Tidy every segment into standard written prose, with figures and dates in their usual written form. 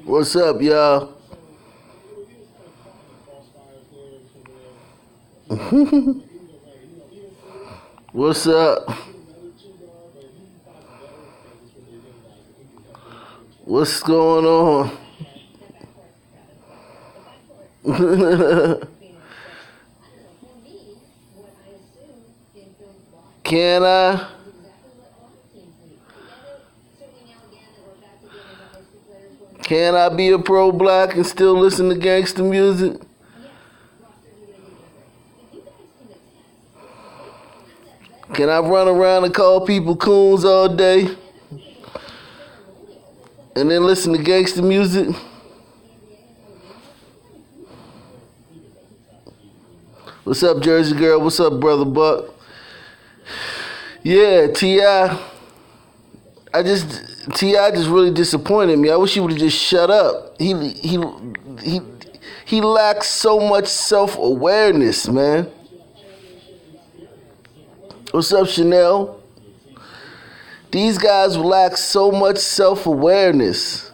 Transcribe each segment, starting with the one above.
What's up, y'all? What's up? What's going on? Can I? Can I be a pro-black and still listen to gangsta music? Can I run around and call people coons all day and then listen to gangsta music? What's up, Jersey girl? What's up, brother Buck? Yeah, T.I. T.I. just really disappointed me. I wish he would have just shut up. He lacks so much self-awareness, man. What's up, Chanel? These guys lack so much self-awareness.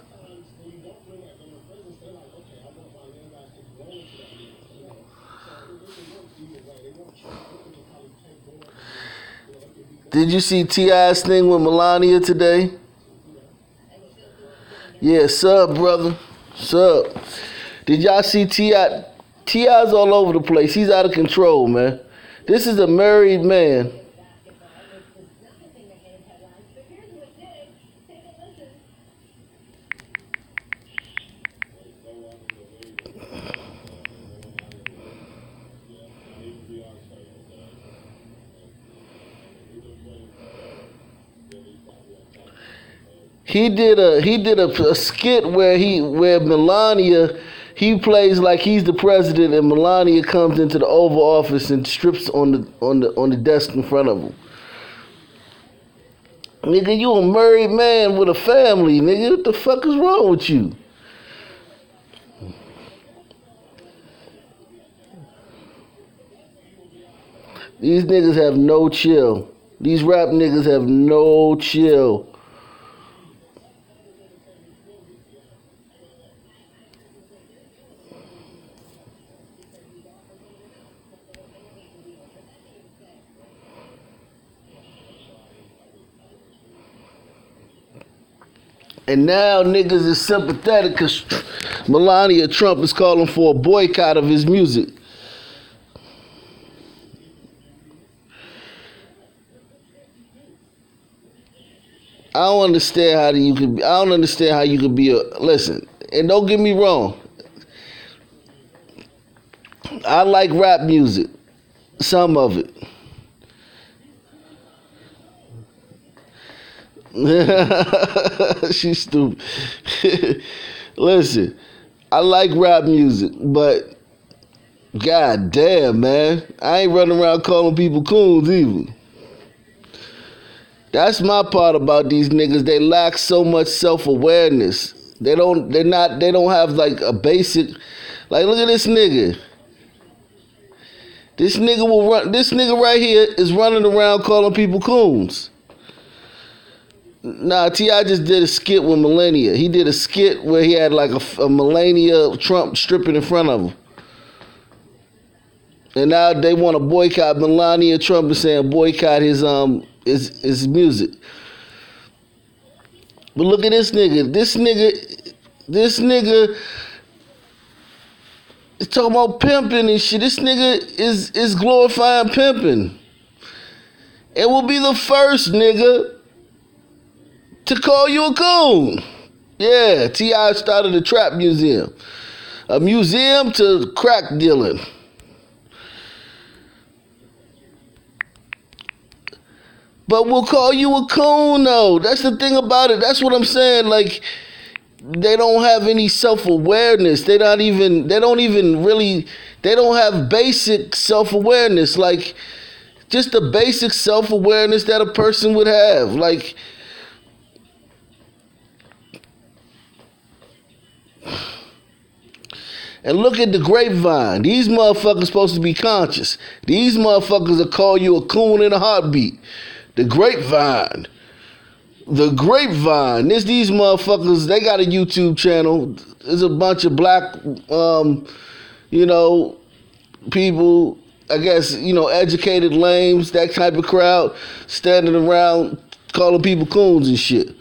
Did you see T.I.'s thing with Melania today? Yeah, sub, brother. Sub. Did y'all see T.I.? T.I.'s all over the place. He's out of control, man. This is a married man. He did a skit where Melania, he plays like he's the president and Melania comes into the Oval Office and strips on the desk in front of him. Nigga, you a married man with a family, nigga. What the fuck is wrong with you? These niggas have no chill. These rap niggas have no chill. And now niggas is sympathetic because Melania Trump is calling for a boycott of his music. I don't understand how you could be a listen, and don't get me wrong. I like rap music. Some of it. She's stupid. Listen, I like rap music, but god damn, man, I ain't running around calling people coons either. That's my part about these niggas. They lack so much self-awareness. They don't have like a basic, like, look at this nigga. This nigga right here is running around calling people coons. Nah, T.I. just did a skit with Melania. He did a skit where he had like a Melania Trump stripping in front of him. And now they want to boycott Melania Trump and saying boycott his music. But look at this nigga. This nigga is talking about pimping and shit. This nigga is glorifying pimping. It will be the first nigga to call you a coon. Yeah, T.I. started a trap museum. A museum to crack dealing. But we'll call you a coon though. That's the thing about it. That's what I'm saying. Like, they don't have any self-awareness. They don't have basic self-awareness. Like, just the basic self-awareness that a person would have. Like, and look at the grapevine. These motherfuckers supposed to be conscious. These motherfuckers will call you a coon in a heartbeat. The grapevine. The Grapevine. These motherfuckers, they got a YouTube channel. There's a bunch of black, you know, people, I guess, you know, educated lames, that type of crowd, standing around calling people coons and shit.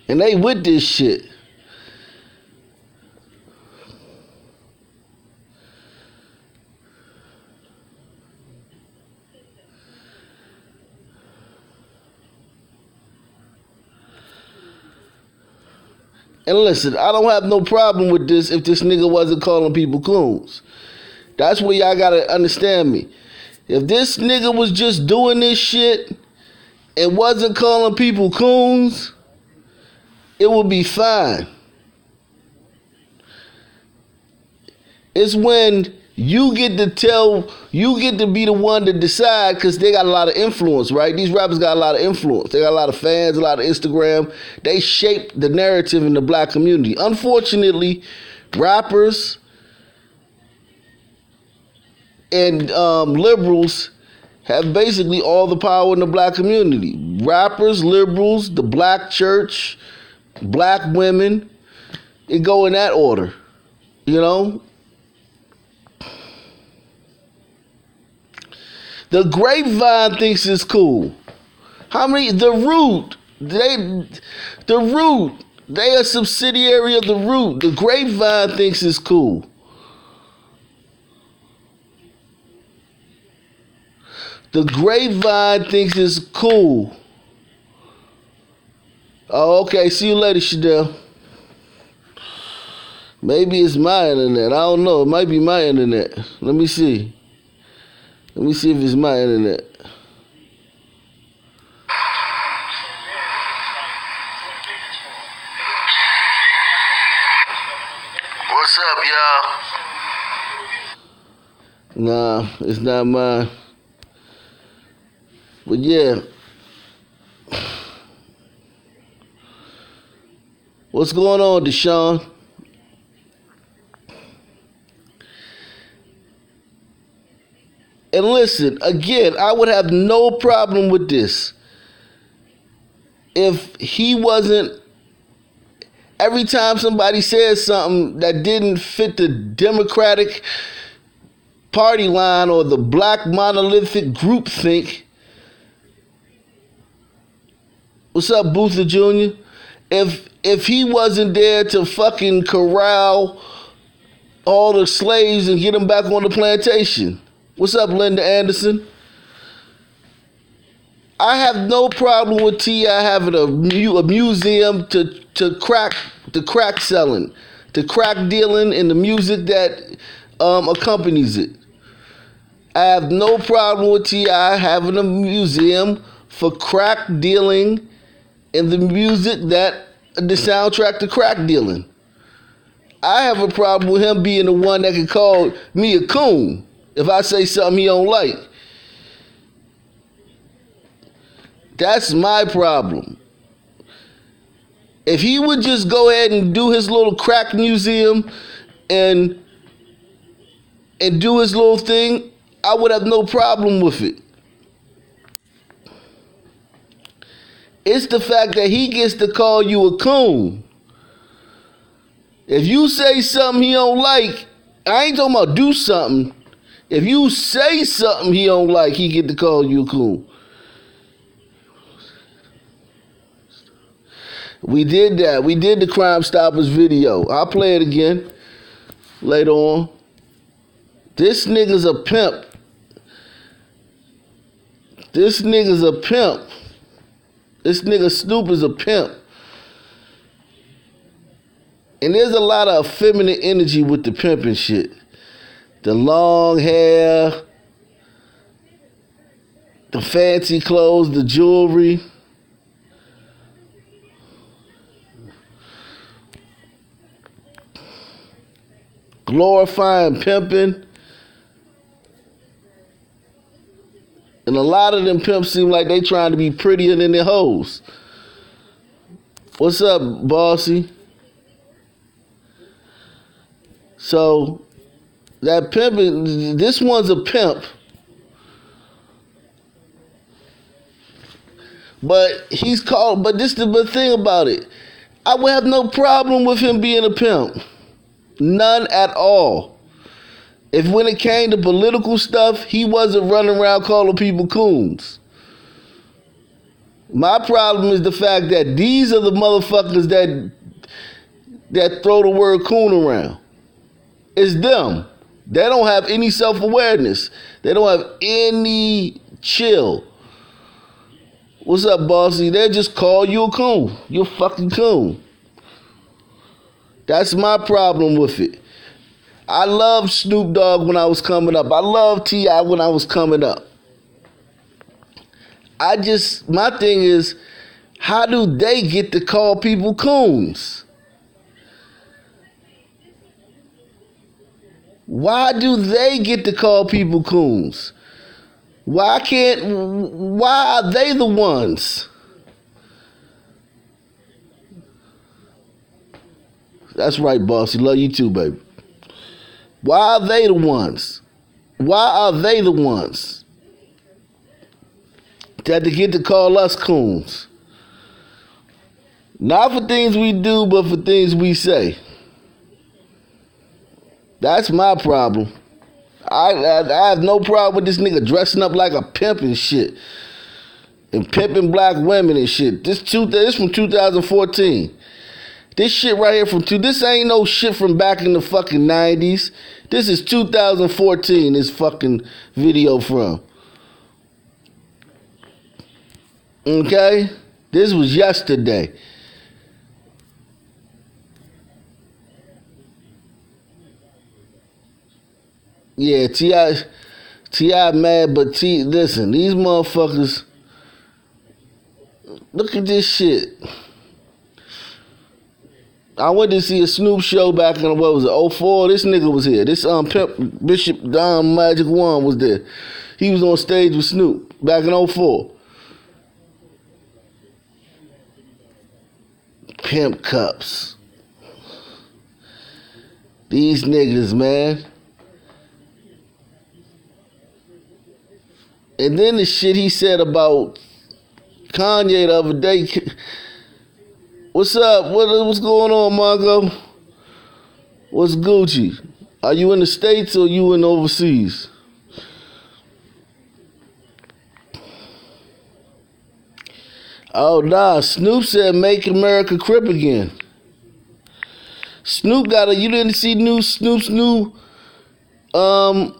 And they with this shit. And listen, I don't have no problem with this if this nigga wasn't calling people coons. That's where y'all gotta understand me. If this nigga was just doing this shit and wasn't calling people coons, it would be fine. It's when you get to be the one to decide, because they got a lot of influence, right? These rappers got a lot of influence. They got a lot of fans, a lot of Instagram. They shape the narrative in the black community. Unfortunately, rappers and liberals have basically all the power in the black community. Rappers, liberals, the black church, black women, it go in that order, you know? The Grapevine thinks it's cool. How many? The Root, they a subsidiary of the Root. The Grapevine thinks it's cool. The Grapevine thinks it's cool. Oh, okay. See you later, Shadell. Maybe it's my internet. I don't know. It might be my internet. Let me see. Let me see if it's my internet. What's up, y'all? Nah, it's not mine. But yeah. What's going on, Deshaun? And listen, again, I would have no problem with this if he wasn't, every time somebody says something that didn't fit the Democratic Party line or the black monolithic groupthink. What's up, Boother Jr.? If he wasn't there to fucking corral all the slaves and get them back on the plantation. What's up, Linda Anderson? I have no problem with T.I. having a museum to crack selling, to crack dealing, and the music that accompanies it. I have no problem with T.I. having a museum for crack dealing and the music that the soundtrack to crack dealing. I have a problem with him being the one that can call me a coon if I say something he don't like. That's my problem. If he would just go ahead and do his little crack museum and do his little thing, I would have no problem with it. It's the fact that he gets to call you a coon. If you say something he don't like, I ain't talking about do something. If you say something he don't like, he get to call you a coon. We did that. We did the Crime Stoppers video. I'll play it again later on. This nigga's a pimp. This nigga's a pimp. This nigga Snoop is a pimp. And there's a lot of feminine energy with the pimping shit. The long hair, the fancy clothes, the jewelry. Glorifying pimping. And a lot of them pimps seem like they trying to be prettier than their hoes. What's up, bossy? So, That pimping, this one's a pimp. But he's called, but this is the thing about it. I would have no problem with him being a pimp. None at all. If when it came to political stuff, he wasn't running around calling people coons. My problem is the fact that these are the motherfuckers that throw the word coon around. It's them. They don't have any self-awareness. They don't have any chill. What's up, bossy? They'll just call you a coon. You're a fucking coon. That's my problem with it. I loved Snoop Dogg when I was coming up. I loved T.I. when I was coming up. My thing is, how do they get to call people coons? Why do they get to call people coons? Why are they the ones? That's right, boss. Love you too, baby. Why are they the ones? Why are they the ones that they get to call us coons? Not for things we do, but for things we say. That's my problem. I have no problem with this nigga dressing up like a pimp and shit. And pimping black women and shit. This from 2014. This shit right here this ain't no shit from back in the fucking 90s. This is 2014, this fucking video from. Okay? This was yesterday. Yeah, T.I. mad, but listen, these motherfuckers, look at this shit. I went to see a Snoop show back in, what was it, 04? This nigga was here. This pimp, Bishop Don Magic One was there. He was on stage with Snoop back in 04. Pimp cups. These niggas, man. And then the shit he said about Kanye the other day. What's up? What's going on, Margo? What's Gucci? Are you in the States or you in overseas? Oh, nah. Snoop said make America crip again. Snoop you didn't see Snoop's new, you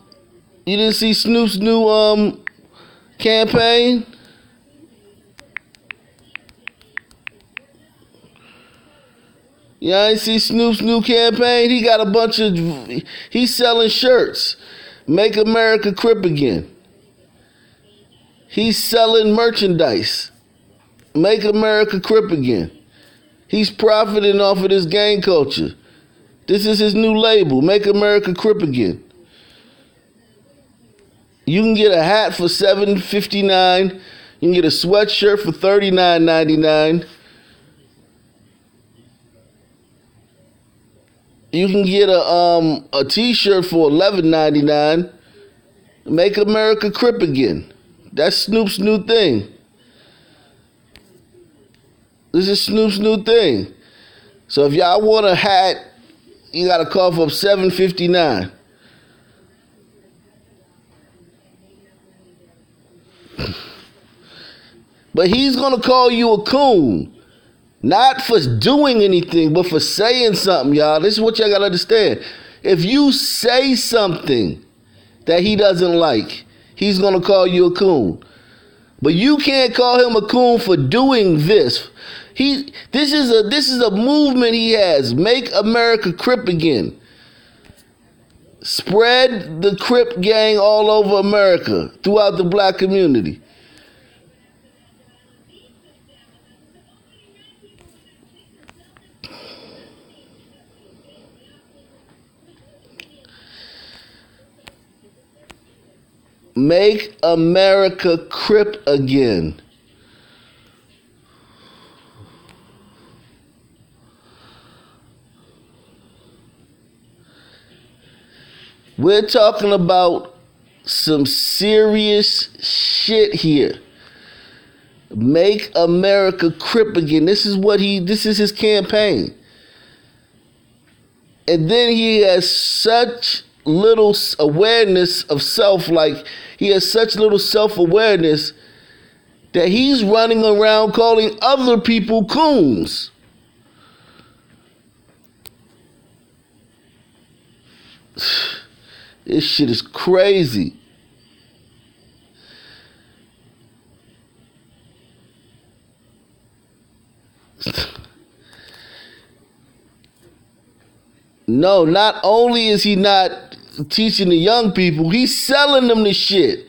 didn't see Snoop's new, campaign? You ain't see Snoop's new campaign? He got a bunch of, he's selling shirts. Make America crip again. He's selling merchandise. Make America crip again. He's profiting off of this gang culture. This is his new label, Make America crip again. You can get a hat for $7.59. You can get a sweatshirt for $39.99. You can get a t-shirt for $11.99. Make America crip again. That's Snoop's new thing. This is Snoop's new thing. So if y'all want a hat, you gotta cough up $7.59. But he's gonna call you a coon. Not for doing anything, but for saying something, y'all. This is what y'all gotta understand. If you say something that he doesn't like, he's gonna call you a coon. But you can't call him a coon for doing this. This is a movement he has. Make America crip again. Spread the Crip gang all over America, throughout the black community. Make America crip again. We're talking about some serious shit here. Make America Crip again. This is his campaign. And then he has such little awareness of self, like he has such little self-awareness that he's running around calling other people coons. This shit is crazy. No, not only is he not teaching the young people, he's selling them the shit.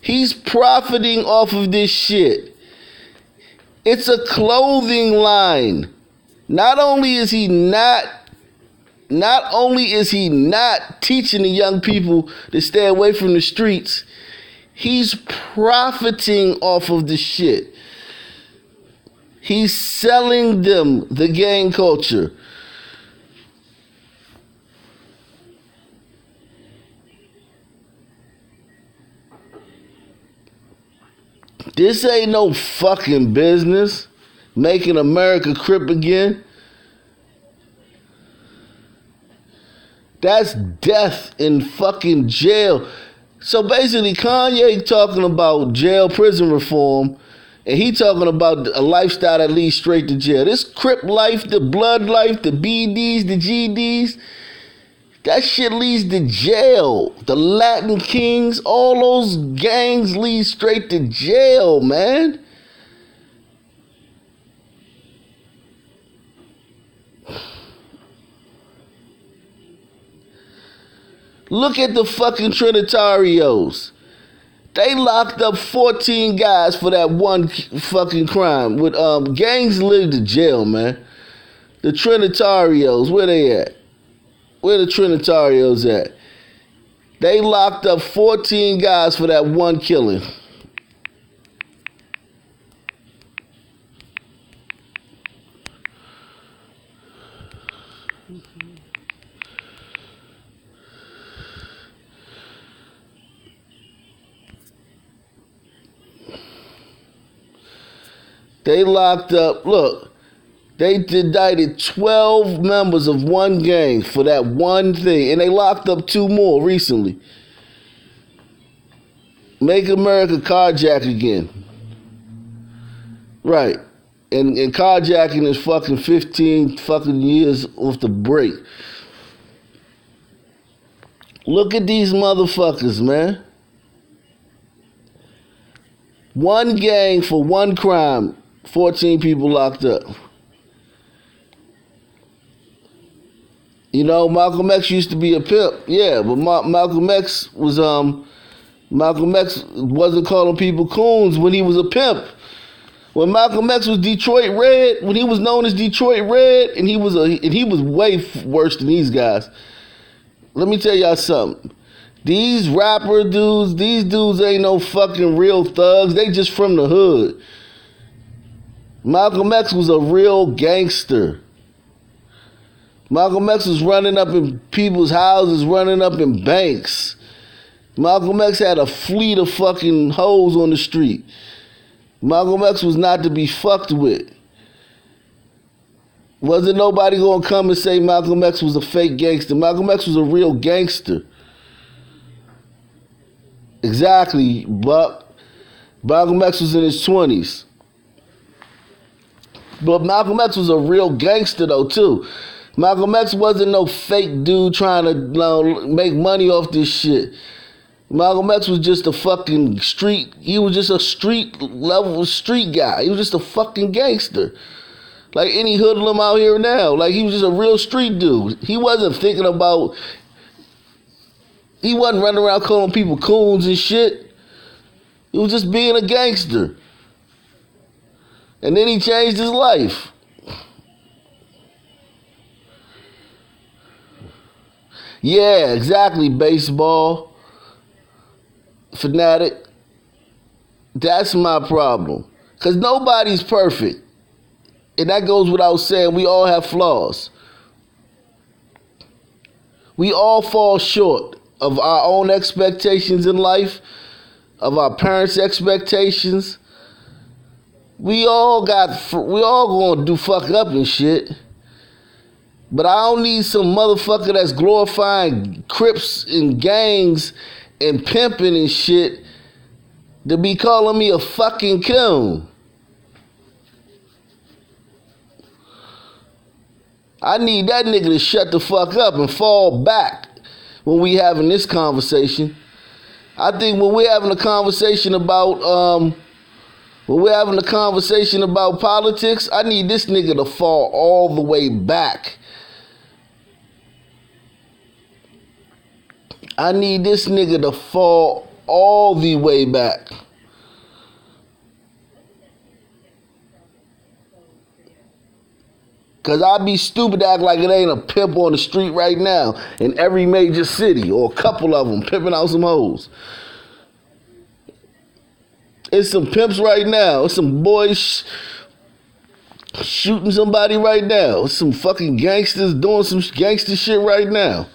He's profiting off of this shit. It's a clothing line. Not only is he not teaching the young people to stay away from the streets, he's profiting off of the shit. He's selling them the gang culture. This ain't no fucking business. Making America Crip again. That's death in fucking jail. So basically, Kanye talking about jail prison reform, and he talking about a lifestyle that leads straight to jail. This Crip life, the blood life, the BDs, the GDs, that shit leads to jail. The Latin Kings, all those gangs lead straight to jail, man. Look at the fucking Trinitarios. They locked up 14 guys for that one fucking crime. With gangs lead to jail, man. The Trinitarios, where they at? Where the Trinitarios at? They locked up 14 guys for that one killing. They locked up, look, they indicted 12 members of one gang for that one thing, and they locked up 2 more recently. Make America carjack again. Right. And carjacking is fucking 15 fucking years off the break. Look at these motherfuckers, man. One gang for one crime, 14 people locked up. You know, Malcolm X used to be a pimp, yeah, but Malcolm X wasn't calling people coons when he was a pimp. When Malcolm X was Detroit Red, when he was known as Detroit Red, and he was way worse than these guys. Let me tell y'all something. These rapper dudes, these dudes ain't no fucking real thugs. They just from the hood. Malcolm X was a real gangster. Malcolm X was running up in people's houses, running up in banks. Malcolm X had a fleet of fucking hoes on the street. Malcolm X was not to be fucked with. Wasn't nobody gonna come and say Malcolm X was a fake gangster. Malcolm X was a real gangster. Exactly, Buck. Malcolm X was in his 20s. But Malcolm X was a real gangster though too. Malcolm X wasn't no fake dude trying to make money off this shit. Malcolm X was just a fucking street. He was just a street guy. He was just a fucking gangster. Like any hoodlum out here now. Like he was just a real street dude. He wasn't thinking about. He wasn't running around calling people coons and shit. He was just being a gangster. And then he changed his life. Yeah, exactly, baseball fanatic. That's my problem. Because nobody's perfect. And that goes without saying. We all have flaws. We all fall short. of our own expectations in life, of our parents' expectations. We all gonna do fuck up and shit. But I don't need some motherfucker that's glorifying Crips and gangs and pimping and shit to be calling me a fucking coon. I need that nigga to shut the fuck up and fall back when we having this conversation. I think when we're having a conversation about politics, I need this nigga to fall all the way back. I need this nigga to fall all the way back. Cause I'd be stupid to act like it ain't a pimp on the street right now in every major city, or a couple of them pimping out some hoes. It's some pimps right now. It's some boys shooting somebody right now. It's some fucking gangsters doing some gangster shit right now.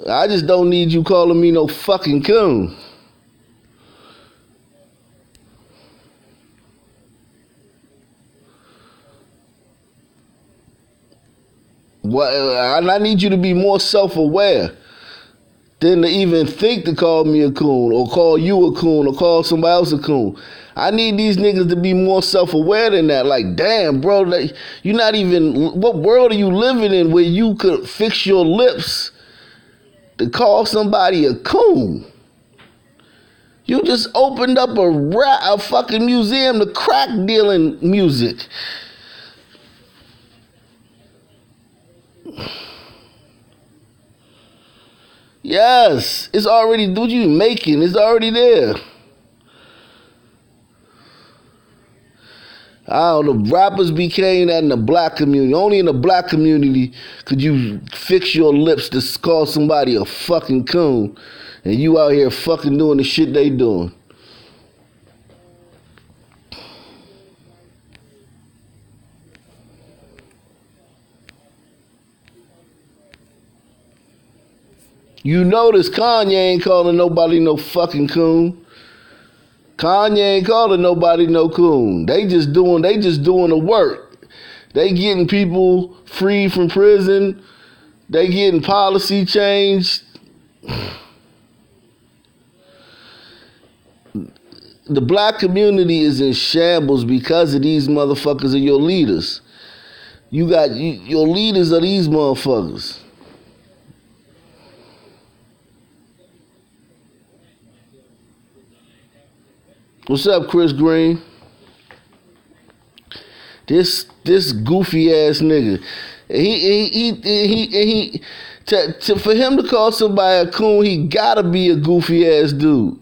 I just don't need you calling me no fucking coon. I need you to be more self-aware than to even think to call me a coon or call you a coon or call somebody else a coon. I need these niggas to be more self-aware than that. Like, damn, bro, you're not even... What world are you living in where you could fix your lips to call somebody a coon? You just opened up a fucking museum to crack dealing music. Yes, it's already, what you making? It's already there. I don't know, rappers became that in the black community. Only in the black community could you fix your lips to call somebody a fucking coon, and you out here fucking doing the shit they doing. You notice Kanye ain't calling nobody no fucking coon. Kanye ain't calling nobody no coon. They just doing the work. They getting people free from prison. They getting policy changed. The black community is in shambles because of these motherfuckers are your leaders. Your leaders are these motherfuckers. What's up, Chris Green? This goofy ass nigga. For him to call somebody a coon, he gotta be a goofy ass dude.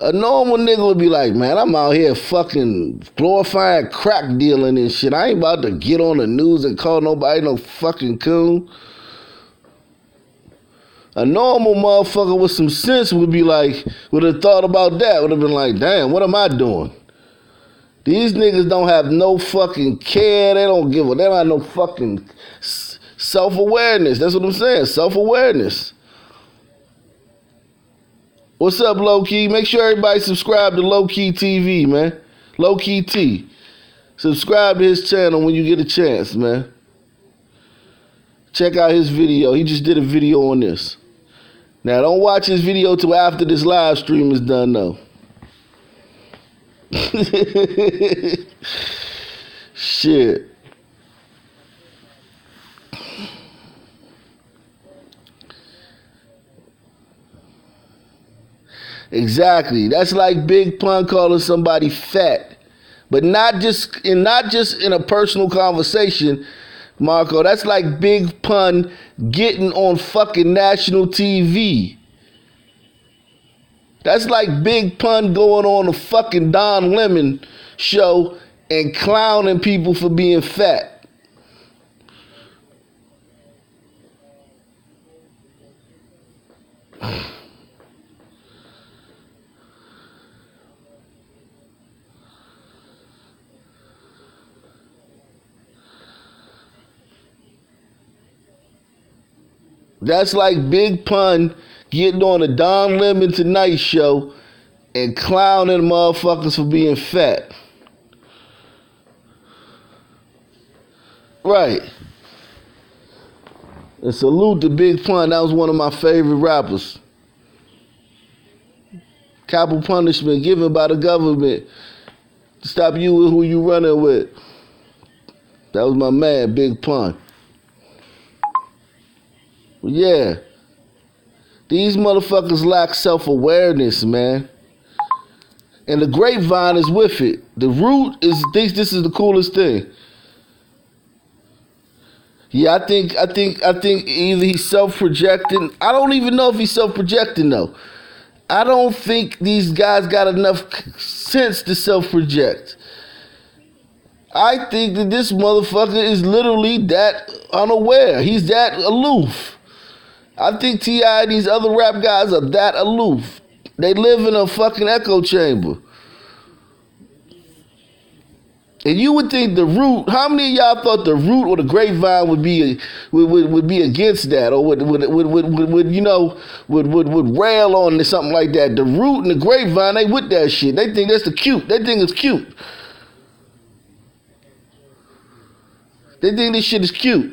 A normal nigga would be like, man, I'm out here fucking glorifying crack dealing and shit. I ain't about to get on the news and call nobody no fucking coon. A normal motherfucker with some sense would have thought about that, would have been like, damn, what am I doing? These niggas don't have no fucking care. They don't have no fucking self-awareness. That's what I'm saying, self-awareness. What's up, Low Key? Make sure everybody subscribe to Low Key TV, man. Low Key T. Subscribe to his channel when you get a chance, man. Check out his video. He just did a video on this. Now, don't watch his video till after this live stream is done, though. Shit. Exactly. That's like Big Pun calling somebody fat. But not just in a personal conversation, Marco. That's like Big Pun getting on fucking national TV. That's like Big Pun going on a fucking Don Lemon show and clowning people for being fat. That's like Big Pun getting on a Don Lemon Tonight show and clowning motherfuckers for being fat. Right. And salute to Big Pun. That was one of my favorite rappers. Capital punishment given by the government to stop you with who you running with. That was my man, Big Pun. Yeah. These motherfuckers lack self-awareness, man. And the grapevine is with it. The root thinks this is the coolest thing. Yeah, I think either he's self-projecting. I don't even know if he's self-projecting though. I don't think these guys got enough sense to self-project. I think that this motherfucker is literally that unaware. He's that aloof. I think T.I. and these other rap guys are that aloof. They live in a fucking echo chamber. And you would think the root, how many of y'all thought the root or the grapevine would be against that, or would rail on something like that? The root and the grapevine, they with that shit. They think that's the cute. They think it's cute. They think this shit is cute.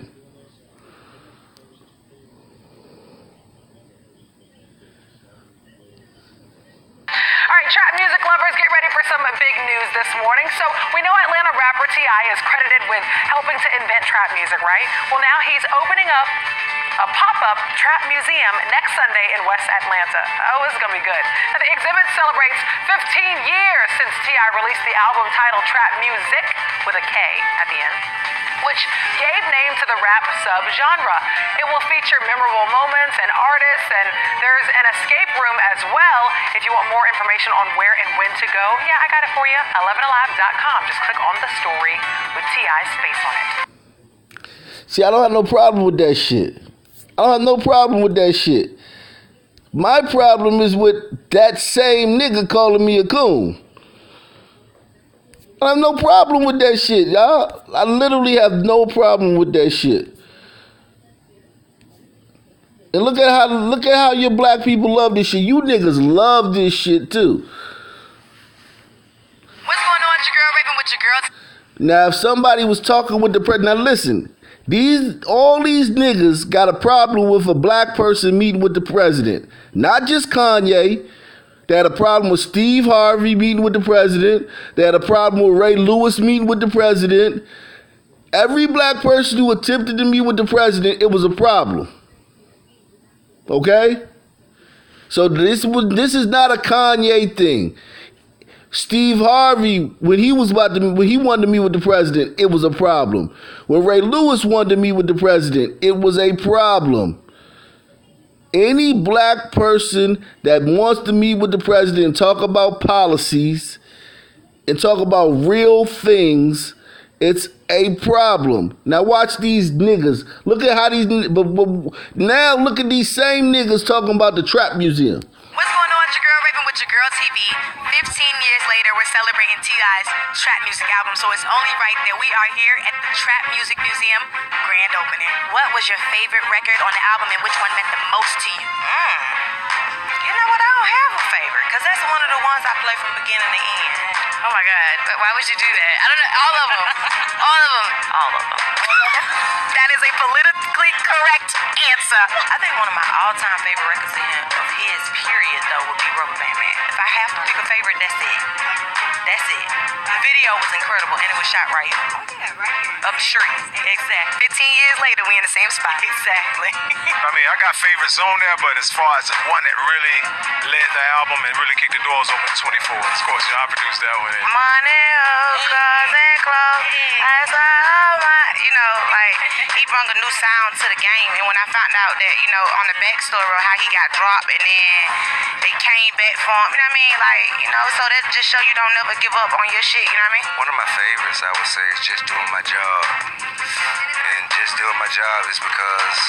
Trap music lovers, get ready for some big news this morning. So we know Atlanta rapper T.I. is credited with helping to invent trap music, right? Well, now he's opening up a pop-up trap museum next Sunday in West Atlanta. Oh, this is going to be good. Now, the exhibit celebrates 15 years since T.I. released the album titled Trap Music with a K at the end, which gave name to the rap subgenre. It will feature memorable moments and artists, and there's an escape room as well. If you want more information on where and when to go, yeah, I got it for you, 11alive.com. Just click on the story with T.I.'s face on it. See, I don't have no problem with that shit. I don't have no problem with that shit. My problem is with that same nigga calling me a coon. I have no problem with that shit, y'all. I literally have no problem with that shit. And look at how your black people love this shit. You niggas love this shit too. What's going on with your girl raping with your girl? Now, if somebody was talking with the president, now listen, all these niggas got a problem with a black person meeting with the president. Not just Kanye. They had a problem with Steve Harvey meeting with the president. They had a problem with Ray Lewis meeting with the president. Every black person who attempted to meet with the president, it was a problem. Okay? So this is not a Kanye thing. Steve Harvey, when he wanted to meet with the president, it was a problem. When Ray Lewis wanted to meet with the president, it was a problem. Any black person that wants to meet with the president and talk about policies and talk about real things, it's a problem. Now watch these niggas. Look at how these, now look at these same niggas talking about the trap museum. What's going on with your girl raping with your girl TV? 15 years later, we're celebrating T.I.'s trap music album, so it's only right that we are here at the Trap Music Museum grand opening. What was your favorite record on the album, and which one meant the most to you? You know what? I don't have a favorite, because that's one of the ones I play from beginning to end. Oh my God, but why would you do that? I don't know, all of them. All of them. All of them. That is a politically correct answer. I think one of my all-time favorite records of his, period, though, would be Rubber Band Man. If I have to pick a favorite, that's it. That's it. The video was incredible, and it was shot right here. Oh, yeah, right here. Up the street. Exactly. 15 years later, we in the same spot. Exactly. I mean, I got favorites on there, but as far as one that really led the album and really kicked the doors open, 24. Of course, I produced that one. Money, cars and clothes. That's all my, like, he brought a new sound to the game. And when I found out that, on the backstory of how he got dropped and then they came back for him, you know what I mean? Like, so that just show you don't never give up on your shit, you know what I mean? One of my favorites, I would say, is Just Doing My Job. And Just Doing My Job is because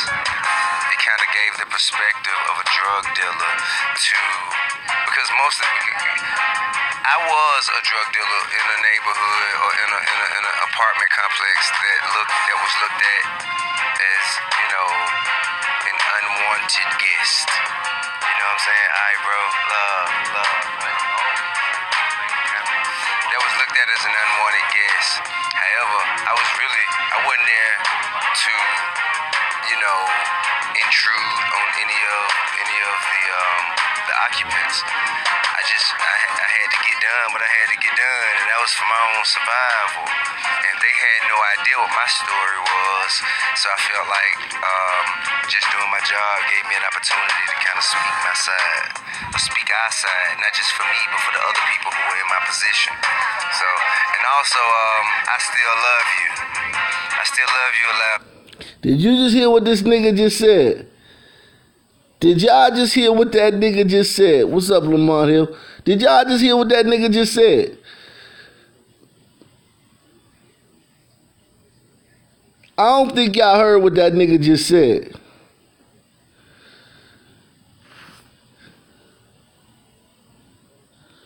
it kind of gave the perspective of a drug dealer because I was a drug dealer in a neighborhood or in an apartment complex that was looked at as, an unwanted guest. You know what I'm saying? Alright, bro. Love. That was looked at as an unwanted guest. However, I wasn't there to, intrude on any of the occupants. I had to get done what I had to get done, and that was for my own survival. And they had no idea what my story was, so I felt like just doing my job gave me an opportunity to kind of speak my side, or speak our side, not just for me, but for the other people who were in my position. So, and also, I still love you. I still love you a lot. Did you just hear what this nigga just said? Did y'all just hear what that nigga just said? What's up, Lamont Hill? Did y'all just hear what that nigga just said? I don't think y'all heard what that nigga just said.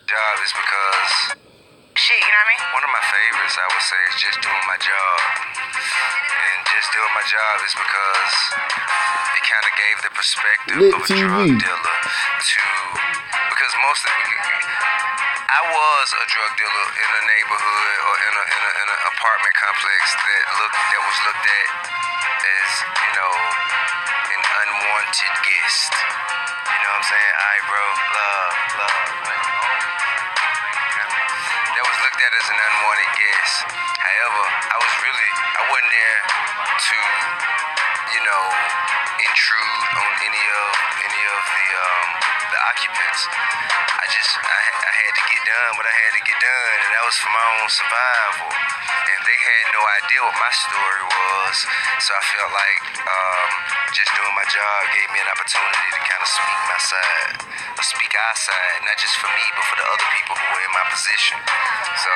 Job is because Shit, you know what I mean? one of my favorites, I would say, is just doing my job. And just doing my job is because it kind of gave the perspective Lit of a TV. drug dealer to, because most of I was a drug dealer in a neighborhood or in an apartment complex that was looked at as, an unwanted guest. You know what I'm saying? Alright, bro. Love. That was looked at as an unwanted guest. However, I wasn't there to, intrude on any of the occupants. I had to get done what I had to get done, and that was for my own survival. And they had no idea what my story was, so I felt like just doing my job gave me an opportunity to kind of speak my side, or speak our side, not just for me, but for the other people who were in my position. So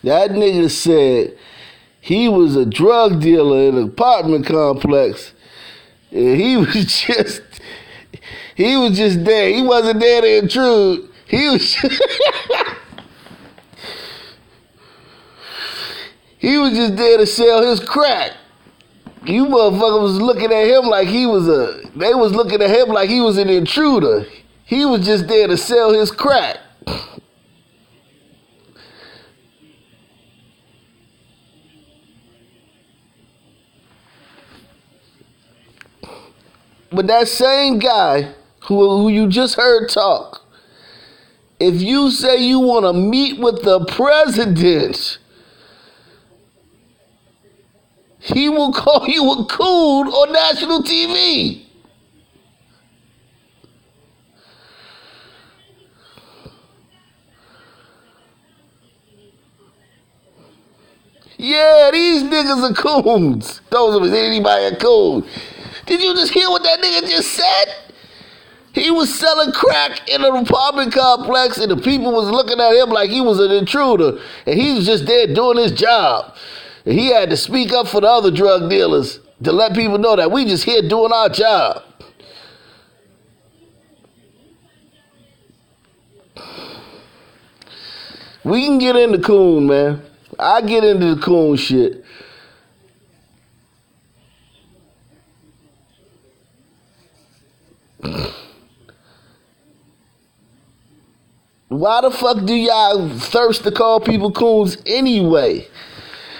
That nigga said he was a drug dealer in an apartment complex. And he was just there. He wasn't there to intrude. He was he was just there to sell his crack. You motherfuckers was looking at him like they was looking at him like he was an intruder. He was just there to sell his crack. But that same guy who you just heard talk, if you say you want to meet with the president, he will call you a coon on national TV. Yeah, these niggas are coons. Those of us, anybody a coon. Did you just hear what that nigga just said? He was selling crack in an apartment complex, and the people was looking at him like he was an intruder, and he was just there doing his job. And he had to speak up for the other drug dealers to let people know that we just here doing our job. We can get into coon, man. I get into the coon shit. Why the fuck do y'all thirst to call people coons anyway?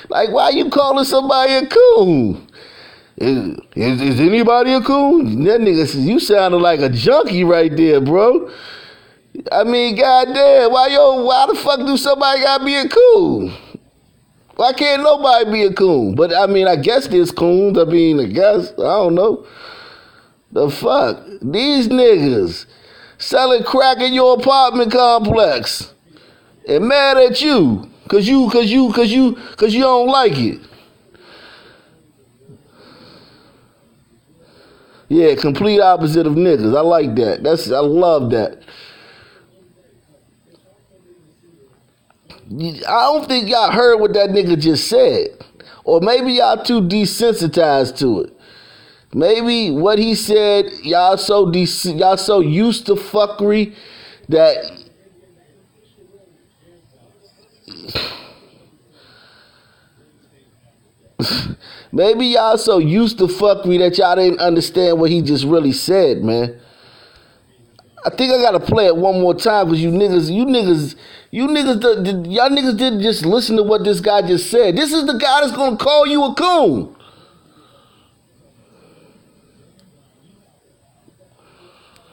Like, why you calling somebody a coon? Is anybody a coon? That nigga says, you sounded like a junkie right there, bro. I mean, goddamn, why the fuck do somebody gotta be a coon? Why can't nobody be a coon? But I mean, I guess there's coons. I don't know. The fuck? These niggas selling crack in your apartment complex and mad at you cause you don't like it. Yeah, complete opposite of niggas. I like that. I love that. I don't think y'all heard what that nigga just said. Or maybe y'all too desensitized to it. Maybe what he said, y'all so used to fuckery that Maybe y'all so used to fuckery that y'all didn't understand what he just really said, man. I think I gotta play it one more time because y'all niggas didn't just listen to what this guy just said. This is the guy that's gonna call you a coon.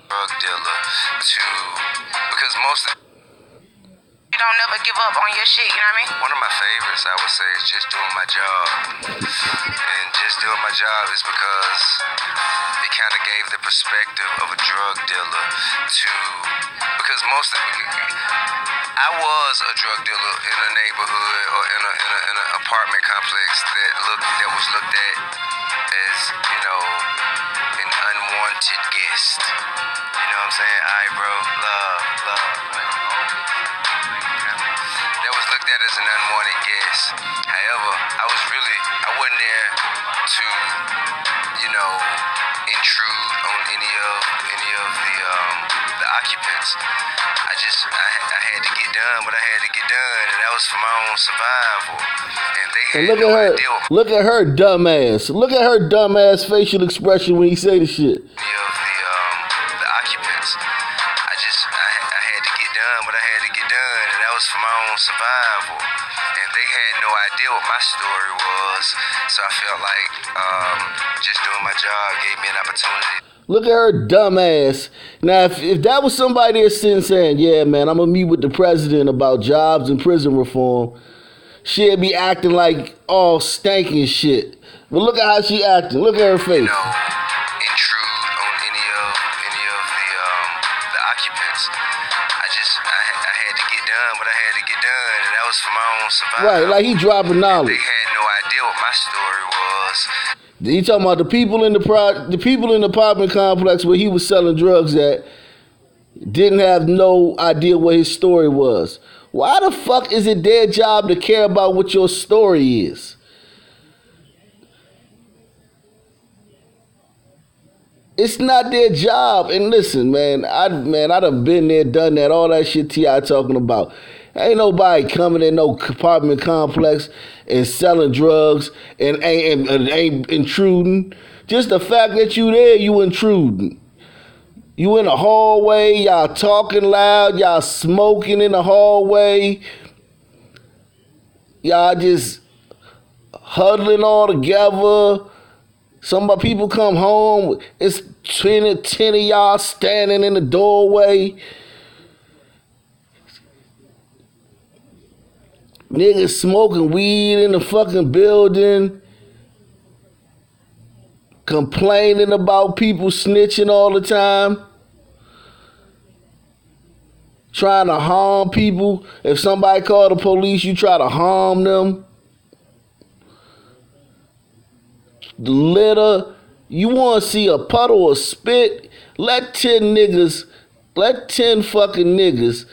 Drug dealer to, because most of You don't never give up on your shit, you know what I mean? one of my favorites, I would say, is just doing my job. And just doing my job is because it kind of gave the perspective of a drug dealer to, because I was a drug dealer in a neighborhood or in an apartment complex that was looked at as, you know, an unwanted guest. You know what I'm saying? Alright, bro, love. That was looked at as an unwanted guest. However, I wasn't there to, you know, intrude on any of the occupants. I had to get done what I had to get done, and that was for my own survival. And they had no idea what Look at her dumb ass. Look at her dumb ass facial expression when he say the shit. the occupants. I had to get done what I had to get done, and that was for my own survival. And they had no idea what my story was, so I felt like just doing my job gave me an opportunity. Look at her dumb ass. Now, if that was somebody that's sitting saying, yeah, man, I'm going to meet with the president about jobs and prison reform, she'd be acting like all stanking shit. But look at how she acting. Look at her face. You know, intrude on any of the occupants. I had to get done what I had to get done, and that was for my own survival. Right, like he dropping knowledge. They had no idea what my story was. He talking about the people in the apartment complex where he was selling drugs at didn't have no idea what his story was. Why the fuck is it their job to care about what your story is? It's not their job. And listen, man, I done been there, done that, all that shit T.I. talking about. Ain't nobody coming in no apartment complex and selling drugs and ain't intruding. Just the fact that you there, you intruding. You in the hallway, y'all talking loud, y'all smoking in the hallway. Y'all just huddling all together. Some people come home, it's 10 of y'all standing in the doorway. Niggas smoking weed in the fucking building. Complaining about people snitching all the time. Trying to harm people. If somebody call the police, you try to harm them. The litter. You want to see a puddle of spit? Let 10 fucking niggas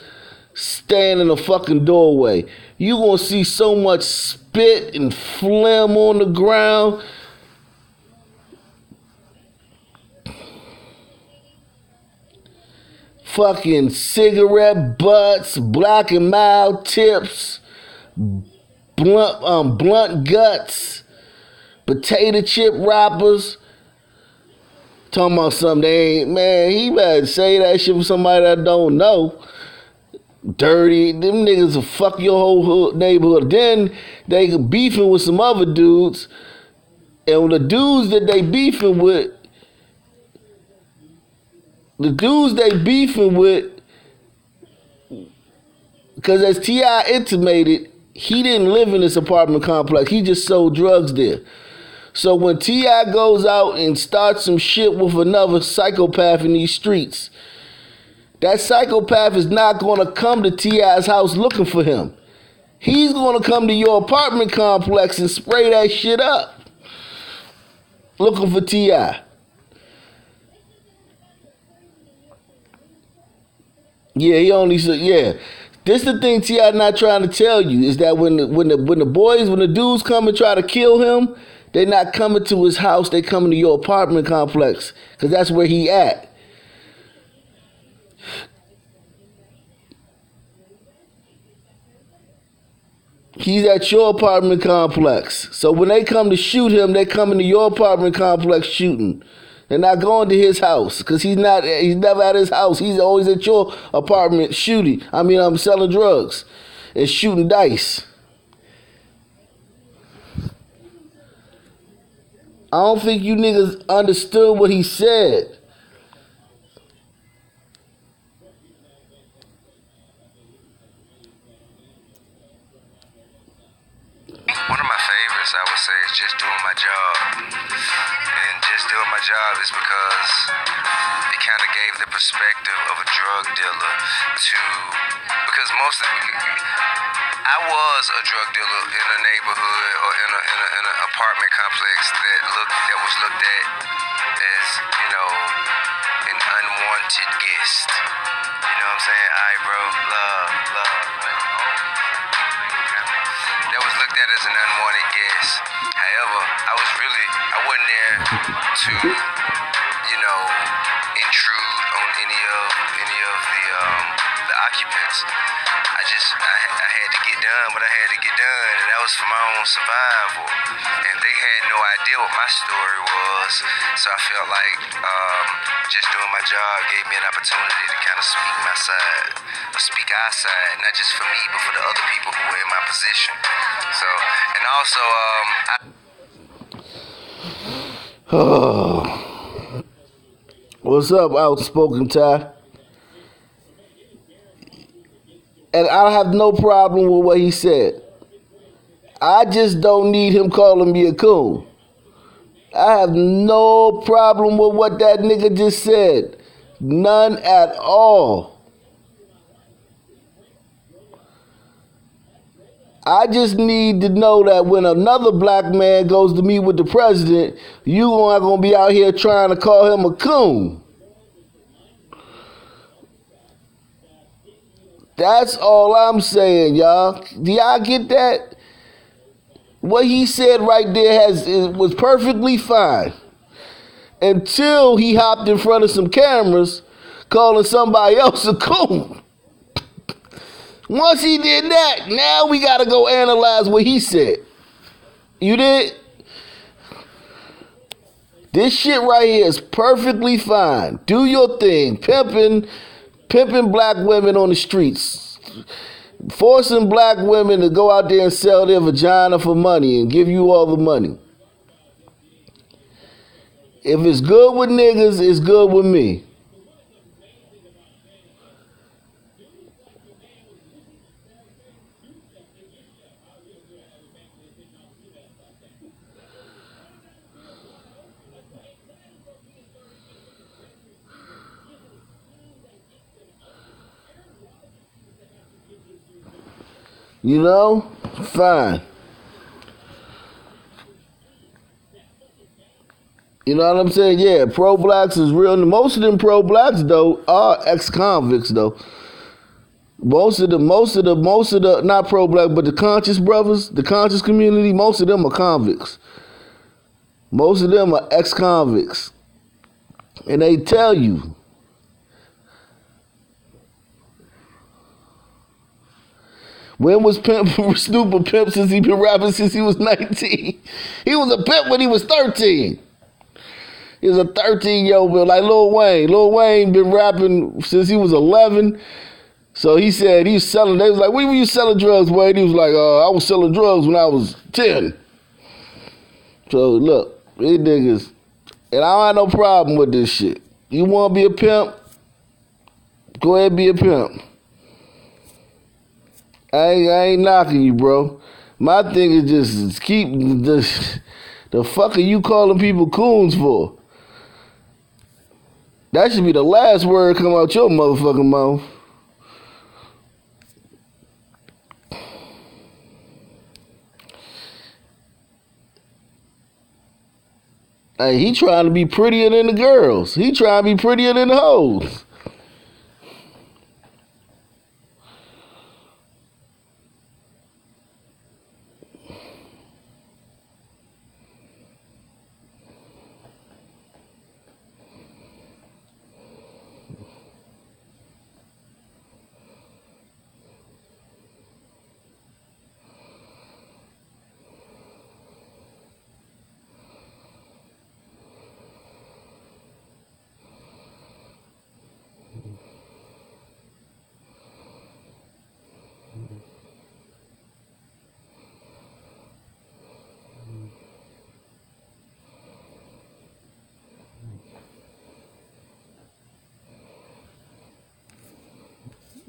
stand in the fucking doorway. You gonna see so much spit and phlegm on the ground. Fucking cigarette butts, black and mild tips, blunt guts, potato chip wrappers. Talking about something they ain't, man, he better say that shit for somebody that don't know. Dirty, them niggas will fuck your whole neighborhood. Then they beefing with some other dudes, and the dudes that they beefing with, because as T.I. intimated, he didn't live in this apartment complex. He just sold drugs there. So when T.I. goes out and starts some shit with another psychopath in these streets, that psychopath is not going to come to T.I.'s house looking for him. He's going to come to your apartment complex and spray that shit up looking for T.I. Yeah, he only said, yeah. This the thing T.I. not trying to tell you is that when the dudes come and try to kill him, they're not coming to his house, they coming to your apartment complex because that's where he at. He's at your apartment complex. So when they come to shoot him, they come into your apartment complex shooting. They're not going to his house because he's never at his house. He's always at your apartment shooting. I'm selling drugs and shooting dice. I don't think you niggas understood what he said. One of my favorites, I would say, is Just Doing My Job. And Just Doing My Job is because it kind of gave the perspective of a drug dealer because I was a drug dealer in a neighborhood or in an apartment complex that was looked at as, an unwanted guest. You know what I'm saying? All right, bro, love. That was looked at as an unwanted guest. However, I wasn't there to, intrude on any of the occupants. I had to get done what I had to get done, and that was for my own survival. And they had no idea what my story was, so I felt like just doing my job gave me an opportunity to kind of speak my side, or speak our side, not just for me, but for the other people who were in my position. So, and also, What's up, outspoken Ty? And I have no problem with what he said. I just don't need him calling me a coon. I have no problem with what that nigga just said. None at all. I just need to know that when another black man goes to meet with the president, you not gonna be out here trying to call him a coon. That's all I'm saying, y'all. Do y'all get that? What he said right there was perfectly fine. Until he hopped in front of some cameras calling somebody else a coon. Once he did that, now we gotta go analyze what he said. You did? This shit right here is perfectly fine. Do your thing. Pimping black women on the streets. Forcing black women to go out there and sell their vagina for money and give you all the money. If it's good with niggas, it's good with me. You know? Fine. You know what I'm saying? Yeah, pro-blacks is real. Most of them pro-blacks, though, are ex-convicts, though. Most of the, not pro-black, but the conscious brothers, the conscious community, most of them are convicts. Most of them are ex-convicts. And they tell you, when was Snoop a pimp since he been rapping since he was 19? He was a pimp when he was 13. He was a 13-year-old, like Lil Wayne. Lil Wayne been rapping since he was 11. So he said he was selling, they was like, when were you selling drugs, Wayne? He was like, I was selling drugs when I was 10. So look, these niggas, and I don't have no problem with this shit. You want to be a pimp? Go ahead and be a pimp. I ain't knocking you, bro. My thing is just keep the fuck are you calling people coons for? That should be the last word come out your motherfucking mouth. Hey, he trying to be prettier than the girls. He trying to be prettier than the hoes.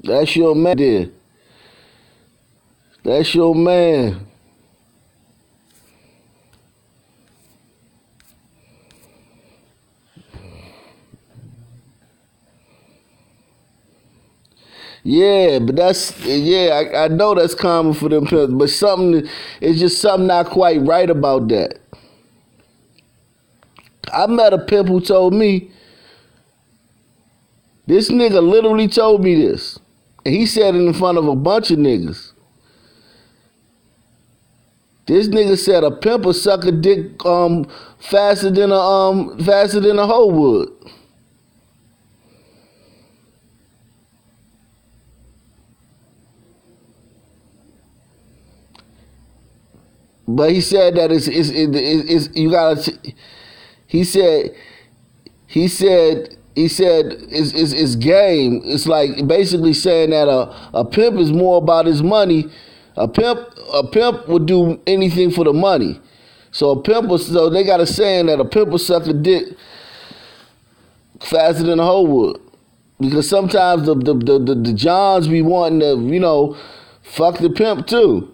That's your man there. That's your man. Yeah, but I know that's common for them pimps, but it's just something not quite right about that. I met a pimp who told me, this nigga literally told me this. And he said it in front of a bunch of niggas. This nigga said a pimp will suck a dick faster than a hoe would. But he said that it's you gotta. He said it's game. It's like basically saying that a pimp is more about his money. A pimp would do anything for the money. So they got a saying that a pimp will suck a dick faster than a hoe would. Because sometimes the Johns be wanting to, fuck the pimp too.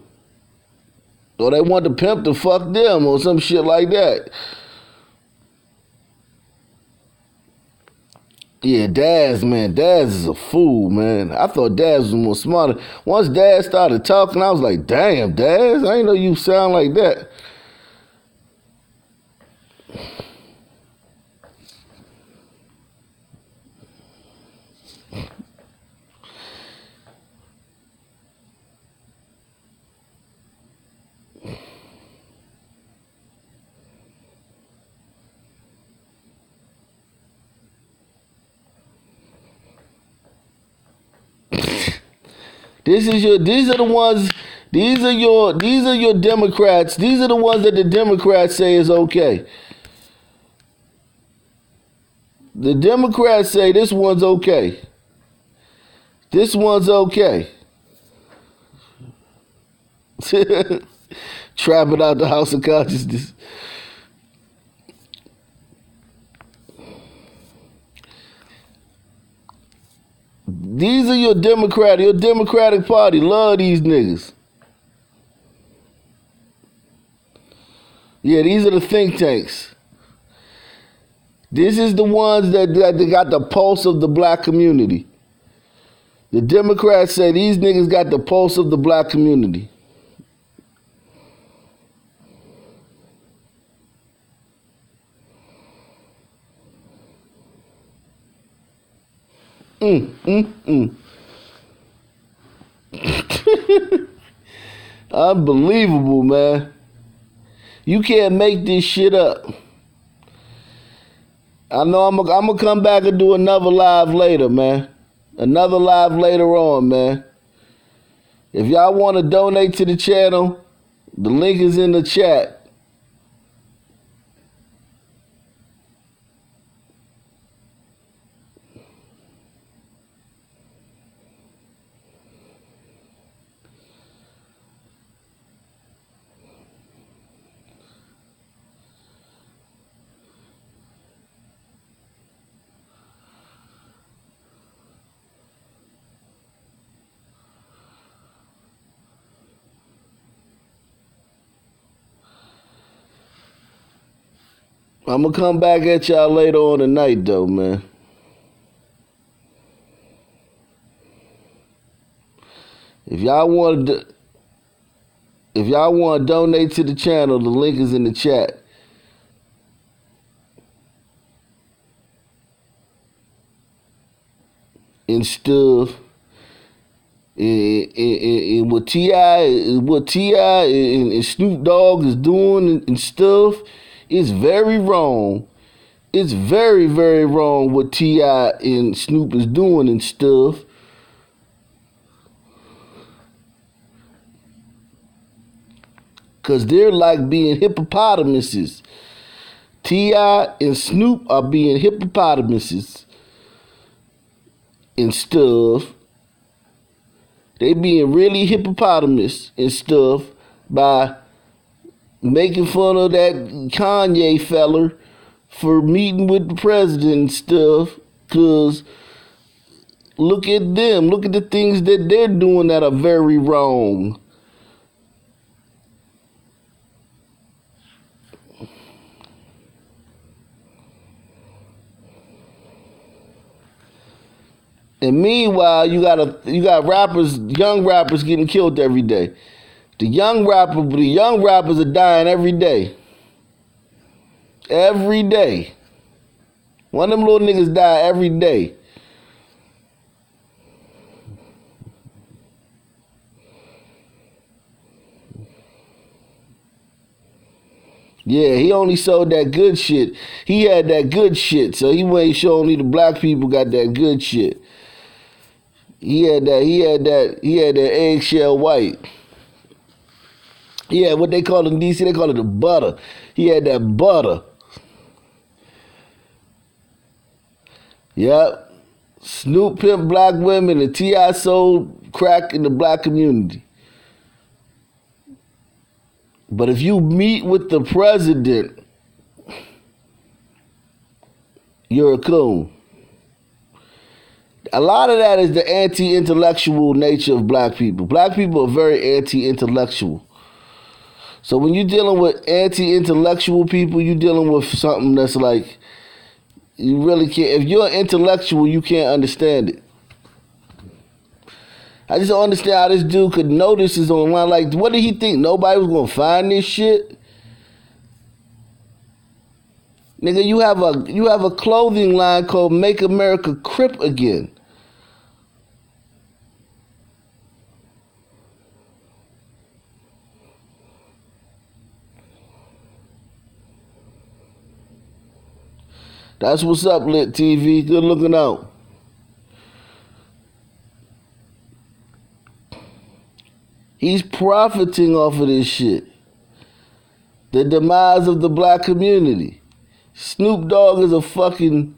Or they want the pimp to fuck them or some shit like that. Yeah, Daz is a fool, man. I thought Daz was more smarter. Once Daz started talking, I was like, damn, Daz, I didn't know you sound like that. These are your Democrats. These are the ones that the Democrats say is okay. The Democrats say this one's okay. This one's okay. Trapping out the house of consciousness. These are your Democratic Party. Love these niggas. Yeah, these are the think tanks. This is the ones that got the pulse of the black community. The Democrats say these niggas got the pulse of the black community. Unbelievable, man. You can't make this shit up. I know I'm gonna come back and do another live later, man. Another live later on, man. If y'all want to donate to the channel, the link is in the chat. I'm going to come back at y'all later on tonight, though, man. If y'all want to donate to the channel, the link is in the chat. And stuff. And what T.I. and Snoop Dogg is doing and stuff. It's very wrong. It's very, very wrong what T.I. and Snoop is doing and stuff. Because they're like being hippopotamuses. T.I. and Snoop are being hippopotamuses and stuff. They being really hippopotamus and stuff by making fun of that Kanye feller for meeting with the president and stuff. Because Look at them. Look at the things that they're doing that are very wrong. And meanwhile, you got rappers, young rappers getting killed every day. The young rappers are dying every day. Every day. One of them little niggas die every day. Yeah, he only sold that good shit. He had that good shit, so he wasn't showing only the black people got that good shit. He had that eggshell white. Yeah, what they call it in DC, they call it the butter. He had that butter. Yep. Snoop pimped black women and T.I. sold crack in the black community. But if you meet with the president, you're a coon. A lot of that is the anti-intellectual nature of black people. Black people are very anti-intellectual. So when you're dealing with anti-intellectual people, you're dealing with something that's like, you really can't, if you're an intellectual, you can't understand it. I just don't understand how this dude could know this is online. Like, what did he think? Nobody was going to find this shit? Nigga, you have a clothing line called Make America Crip Again. That's what's up, Lit TV. Good looking out. He's profiting off of this shit. The demise of the black community. Snoop Dogg is a fucking...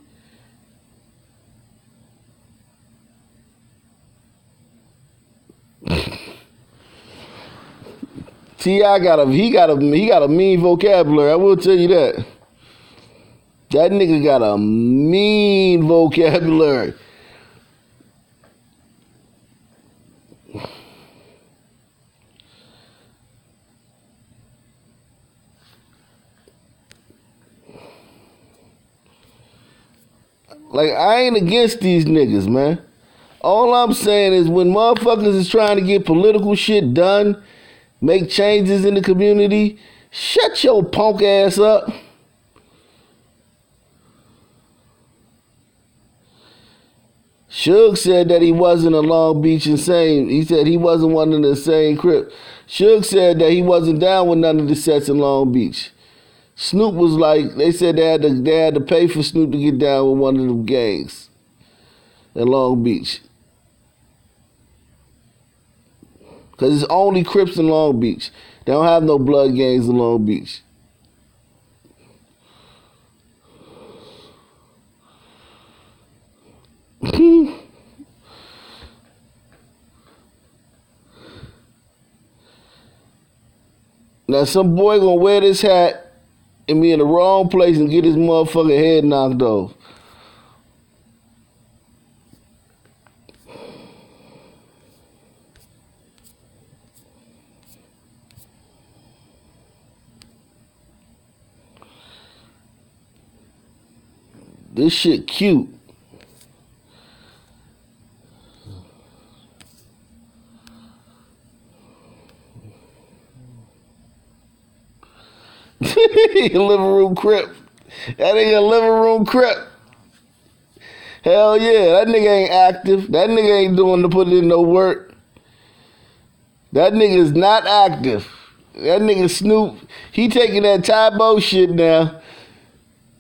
T.I. got a mean vocabulary, I will tell you that. That nigga got a mean vocabulary. Like, I ain't against these niggas, man. All I'm saying is when motherfuckers is trying to get political shit done, make changes in the community, shut your punk ass up. Suge said that he wasn't a Long Beach insane. He said he wasn't one of the insane Crips. Suge said that he wasn't down with none of the sets in Long Beach. Snoop was like, they said they had to pay for Snoop to get down with one of them gangs in Long Beach. Because it's only Crips in Long Beach. They don't have no blood gangs in Long Beach. Now some boy gonna wear this hat and be in the wrong place and get his motherfucking head knocked off. This shit cute. Living room crip. That ain't a living room crip. Hell yeah, that nigga ain't active. That nigga ain't doing to put in no work. That nigga is not active. That nigga Snoop, he taking that Tybo shit now.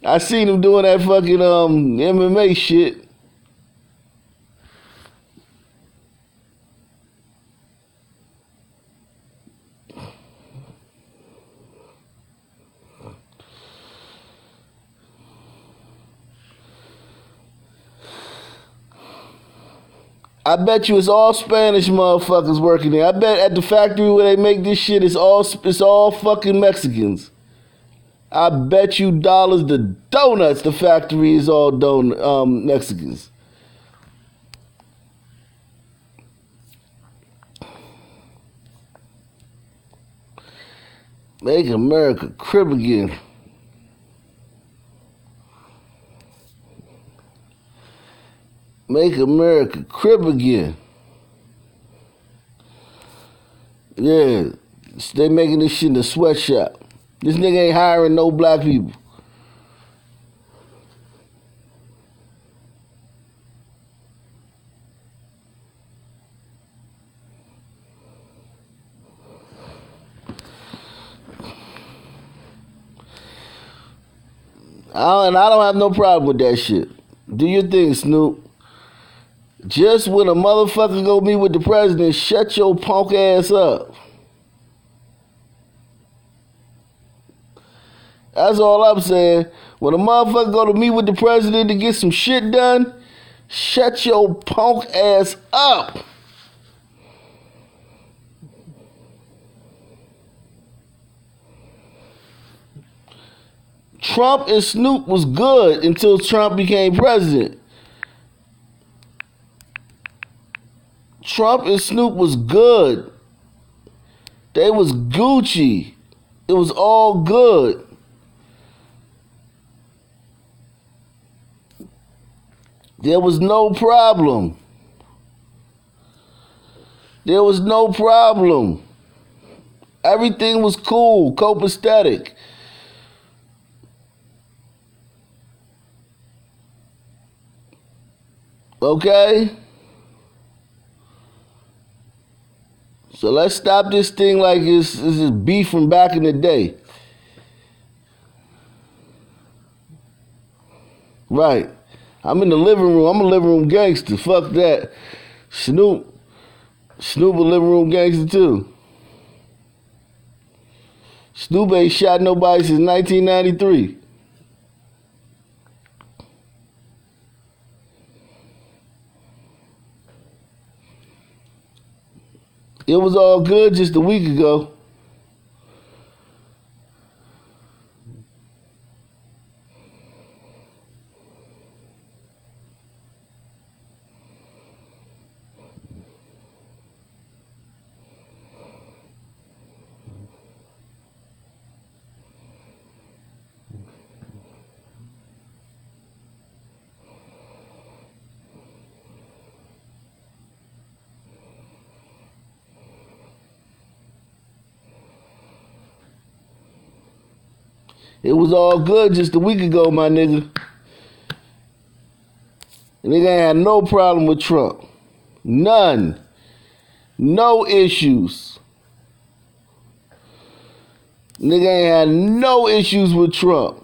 I seen him doing that fucking MMA shit. I bet you it's all Spanish motherfuckers working there. I bet at the factory where they make this shit, it's all fucking Mexicans. I bet you dollars the donuts the factory is all Mexicans. Make America crib again. Make America crib again. Yeah, they making this shit in a sweatshop. This nigga ain't hiring no black people. And I don't have no problem with that shit. Do your thing, Snoop. Just when a motherfucker go meet with the president, shut your punk ass up. That's all I'm saying. When a motherfucker go to meet with the president to get some shit done, shut your punk ass up. Trump and Snoop was good until Trump became president. Trump and Snoop was good. They was Gucci. It was all good. There was no problem. There was no problem. Everything was cool, copacetic. Okay? So let's stop this thing like it's just beef from back in the day. Right. I'm in the living room. I'm a living room gangster. Fuck that. Snoop a living room gangster too. Snoop ain't shot nobody since 1993. It was all good just a week ago. It was all good just a week ago, my nigga. Nigga ain't had no problem with Trump. None. No issues. Nigga ain't had no issues with Trump.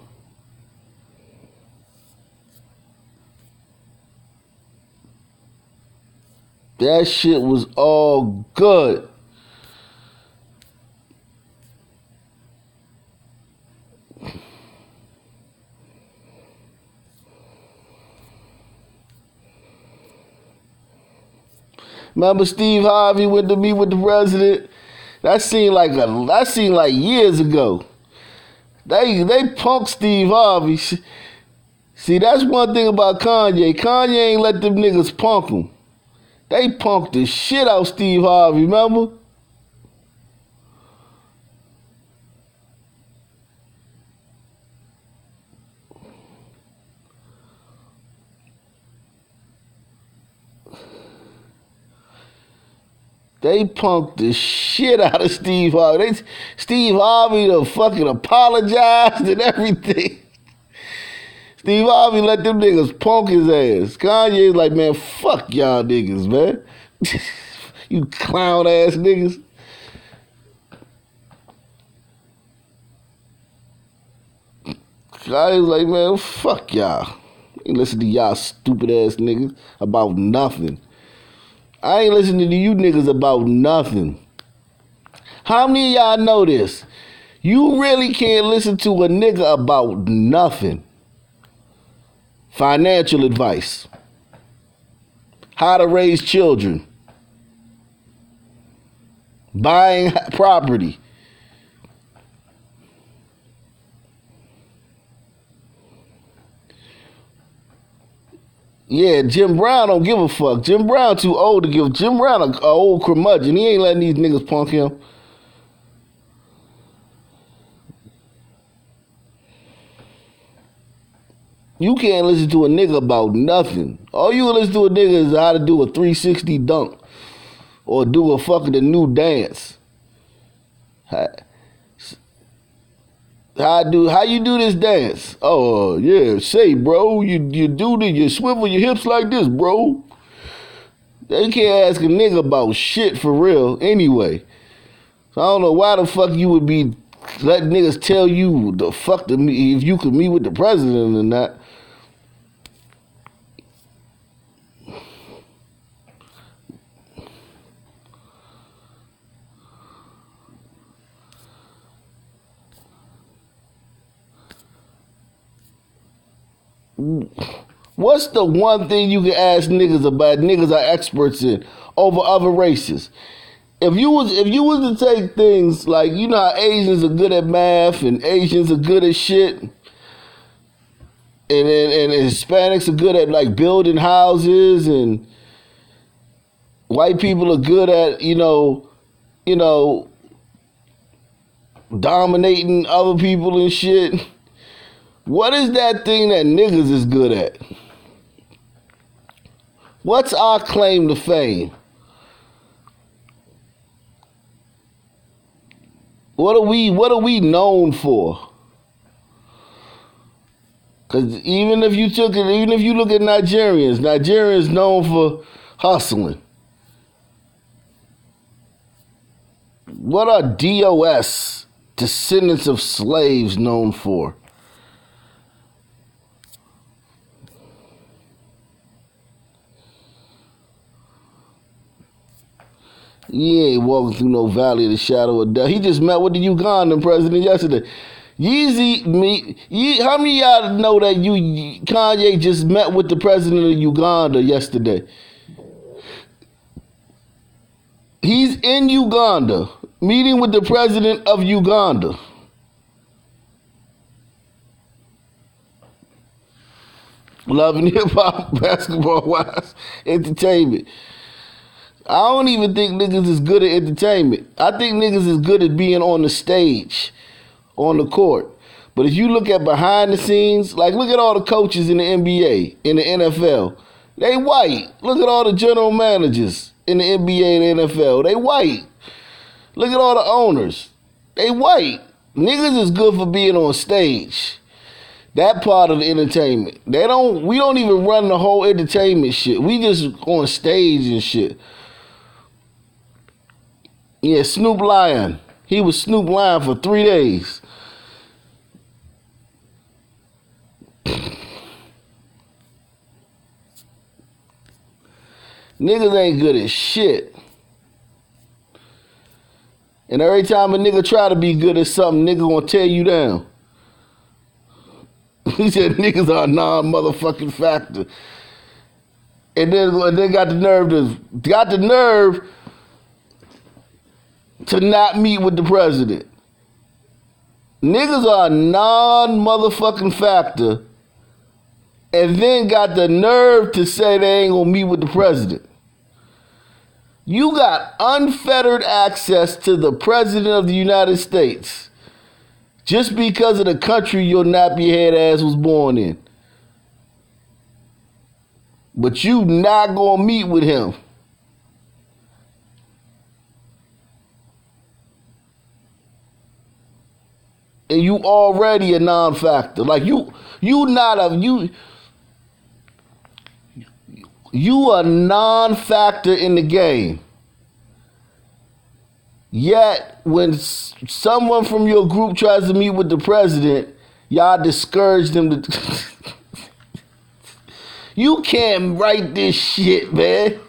That shit was all good. Remember Steve Harvey went to meet with the president? That seemed like years ago. They punked Steve Harvey. See, that's one thing about Kanye. Kanye ain't let them niggas punk him. They punked the shit out Steve Harvey, remember? They punked the shit out of Steve Harvey. Steve Harvey done fucking apologized and everything. Steve Harvey let them niggas punk his ass. Kanye's like, man, fuck y'all niggas, man. You clown ass niggas. Kanye's like, man, fuck y'all. Ain't listen to y'all stupid ass niggas about nothing. I ain't listening to you niggas about nothing. How many of y'all know this? You really can't listen to a nigga about nothing. Financial advice. How to raise children. Buying property. Yeah, Jim Brown don't give a fuck. Jim Brown too old to give. Jim Brown a old curmudgeon. He ain't letting these niggas punk him. You can't listen to a nigga about nothing. All you can listen to a nigga is how to do a 360 dunk or do a fucking a new dance. How you do this dance? Oh yeah, say bro, you you swivel your hips like this, bro. They can't ask a nigga about shit for real anyway. So I don't know why the fuck you would be letting niggas tell you the fuck to me if you could meet with the president or not. What's the one thing you can ask niggas about? Niggas are experts in over other races. If you was to take things like, you know how Asians are good at math and Asians are good at shit, and Hispanics are good at like building houses, and white people are good at you know dominating other people and shit. What is that thing that niggas is good at? What's our claim to fame? What are we known for? Because even if you look at Nigerians known for hustling. What are DOS, descendants of slaves, known for? He ain't walking through no valley of the shadow of death. He just met with the Ugandan president yesterday. How many of y'all know that Kanye just met with the president of Uganda yesterday? He's in Uganda, meeting with the president of Uganda. Love and hip hop, basketball wise, entertainment. I don't even think niggas is good at entertainment. I think niggas is good at being on the stage, on the court. But if you look at behind the scenes, like look at all the coaches in the NBA, in the NFL. They white. Look at all the general managers in the NBA and the NFL. They white. Look at all the owners. They white. Niggas is good for being on stage. That part of the entertainment. We don't even run the whole entertainment shit. We just on stage and shit. Yeah, Snoop Lion. He was Snoop Lion for 3 days. Niggas ain't good at shit. And every time a nigga try to be good at something, nigga gonna tear you down. He said niggas are a non-motherfucking factor. And then got the nerve to not meet with the president. Niggas are a non-motherfucking factor and then got the nerve to say they ain't gonna meet with the president. You got unfettered access to the president of the United States just because of the country your nappy head ass was born in. But you not gonna meet with him. And you already a non-factor. Like you a non-factor in the game. Yet when someone from your group tries to meet with the president, y'all discourage them to. You can't write this shit, man.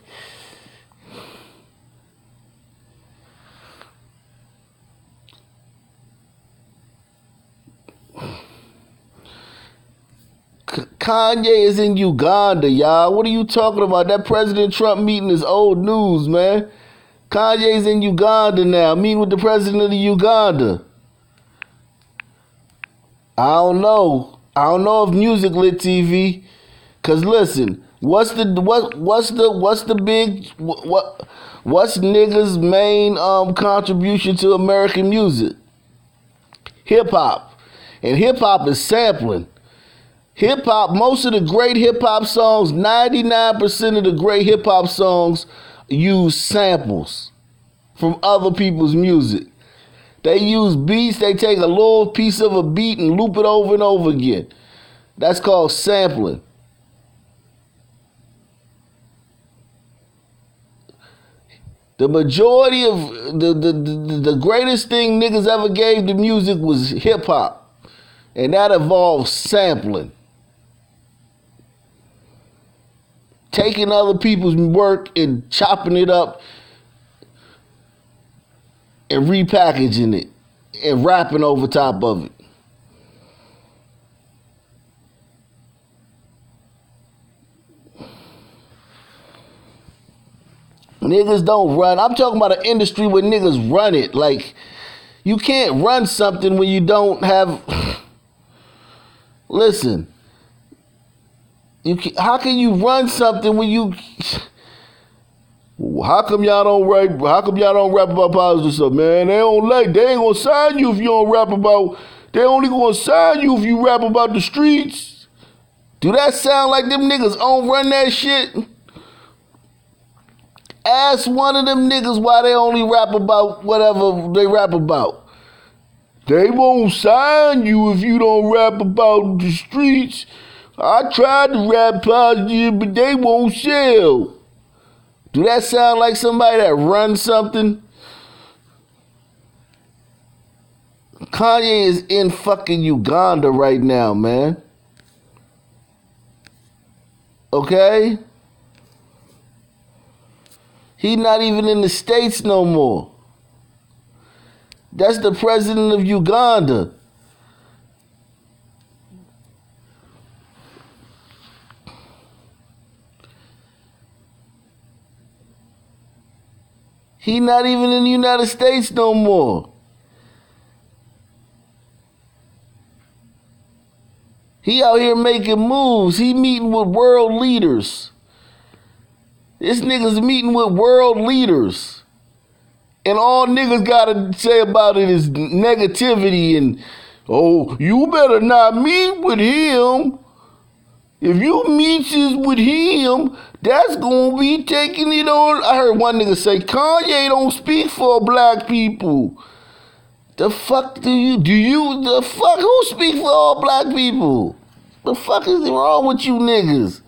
Kanye is in Uganda, y'all. What are you talking about? That President Trump meeting is old news, man. Kanye's in Uganda now, meeting with the president of the Uganda. I don't know if Music Lit TV. Cause listen, what's niggas' main contribution to American music? Hip hop, and hip hop is sampling. Hip hop, most of the great hip hop songs, 99% of the great hip hop songs use samples from other people's music. They use beats, they take a little piece of a beat and loop it over and over again. That's called sampling. The majority of the greatest thing niggas ever gave to music was hip hop. And that involves sampling. Taking other people's work and chopping it up and repackaging it and rapping over top of it. Niggas don't run. I'm talking about an industry where niggas run it. Like, you can't run something when you don't have... Listen. How can you run something when you... How come y'all don't rap about positive stuff, man? They ain't gonna sign you if you don't rap about... They only gonna sign you if you rap about the streets. Do that sound like them niggas don't run that shit? Ask one of them niggas why they only rap about whatever they rap about. They won't sign you if you don't rap about the streets. I tried to rap positive, but they won't sell. Do that sound like somebody that runs something? Kanye is in fucking Uganda right now, man. Okay? He not even in the States no more. That's the president of Uganda. He not even in the United States no more. He out here making moves. He meeting with world leaders. This nigga's meeting with world leaders. And all niggas gotta say about it is negativity and, oh, you better not meet with him. If you meets with him, that's gonna be taking it on. I heard one nigga say, Kanye don't speak for black people. The fuck the fuck, who speak for all black people? The fuck is wrong with you niggas?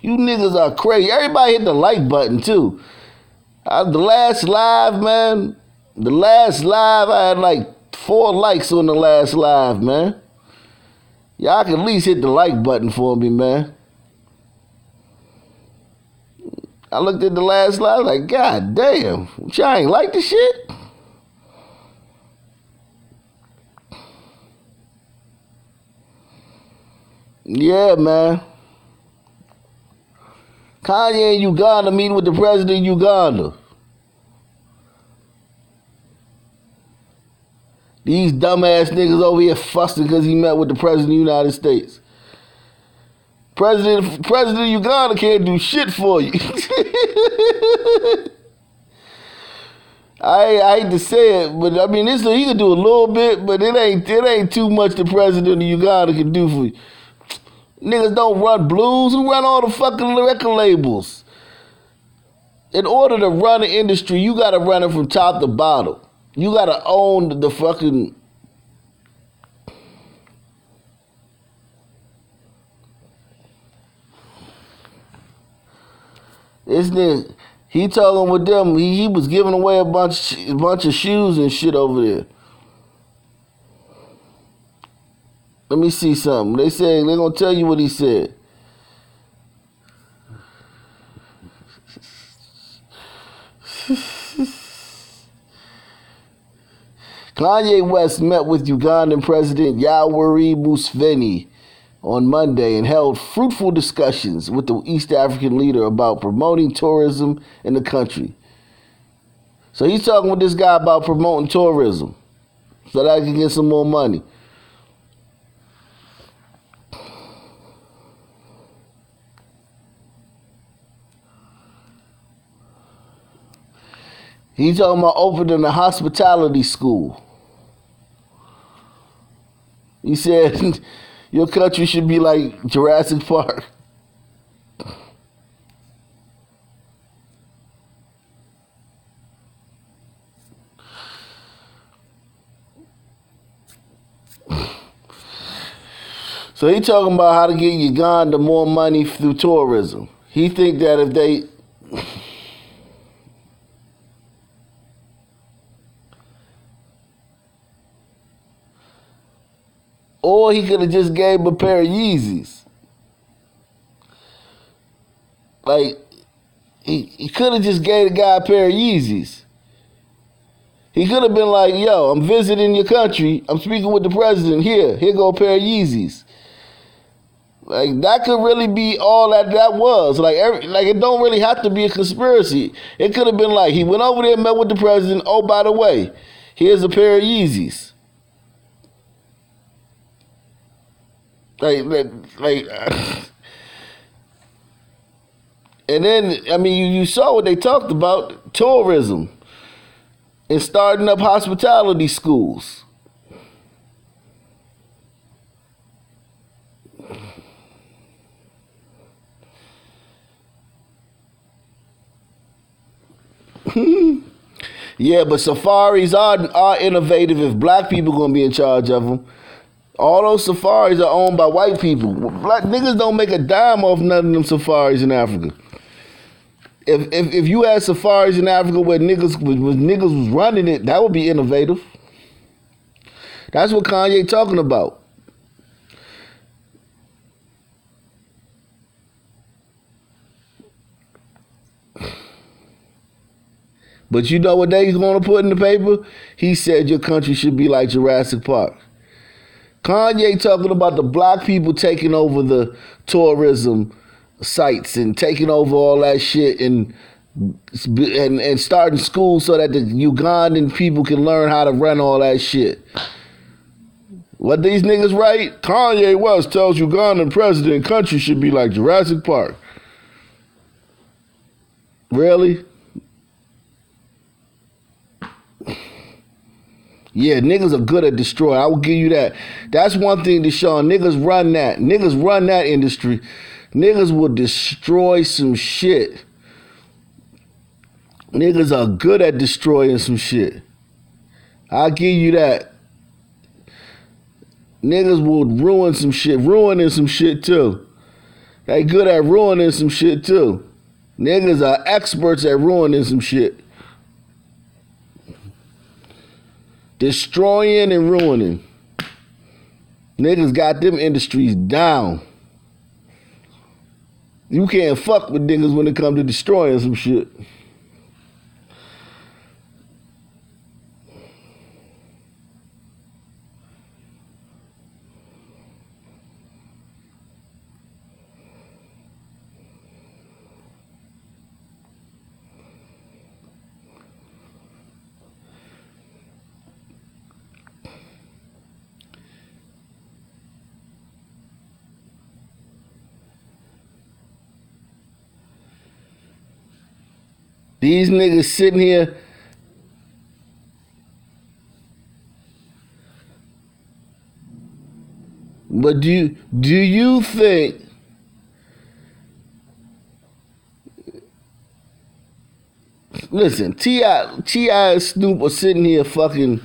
You niggas are crazy. Everybody hit the like button too. The last live, man. The last live, I had like 4 likes on the last live, man. Y'all can at least hit the like button for me, man. I looked at the last live like, God damn, y'all ain't like the shit? Yeah, man. Kanye in Uganda meeting with the president of Uganda. These dumbass niggas over here fussing because he met with the president of the United States. President of Uganda can't do shit for you. I hate to say it, but I mean, he can do a little bit, but it ain't too much the president of Uganda can do for you. Niggas don't run blues. Who run all the fucking record labels? In order to run an industry, you gotta run it from top to bottom. You gotta own the fucking... This nigga, he talking with them. He was giving away a bunch of shoes and shit over there. Let me see something. They say they're gonna tell you what he said. Kanye West met with Ugandan President Yoweri Museveni on Monday and held fruitful discussions with the East African leader about promoting tourism in the country. So he's talking with this guy about promoting tourism so that I can get some more money. He's talking about opening a hospitality school. He said, Your country should be like Jurassic Park. So he talking about how to get Uganda more money through tourism. He think that if they or he could have just gave him a pair of Yeezys. Like, he could have just gave the guy a pair of Yeezys. He could have been like, yo, I'm visiting your country. I'm speaking with the president. Here go a pair of Yeezys. Like, that could really be all that was. Like, it don't really have to be a conspiracy. It could have been like, he went over there and met with the president. Oh, by the way, here's a pair of Yeezys. Like, and then, I mean, you saw what they talked about, tourism and starting up hospitality schools. Yeah, but safaris are innovative if black people gonna be in charge of them. All those safaris are owned by white people. Black niggas don't make a dime off none of them safaris in Africa. If you had safaris in Africa where niggas was running it, that would be innovative. That's what Kanye talking about. But you know what they going to put in the paper? He said your country should be like Jurassic Park. Kanye talking about the black people taking over the tourism sites and taking over all that shit and starting schools so that the Ugandan people can learn how to run all that shit. What these niggas write? Kanye West tells Ugandan president country should be like Jurassic Park. Really? Yeah, niggas are good at destroying. I will give you that. That's one thing, Deshaun. Niggas run that. Niggas run that industry. Niggas will destroy some shit. Niggas are good at destroying some shit. I'll give you that. Niggas will ruin some shit. Ruining some shit too. They good at ruining some shit too. Niggas are experts at ruining some shit. Destroying and ruining. Niggas got them industries down. You can't fuck with niggas when it comes to destroying some shit. These niggas sitting here but do you think listen, T.I. and Snoop are sitting here fucking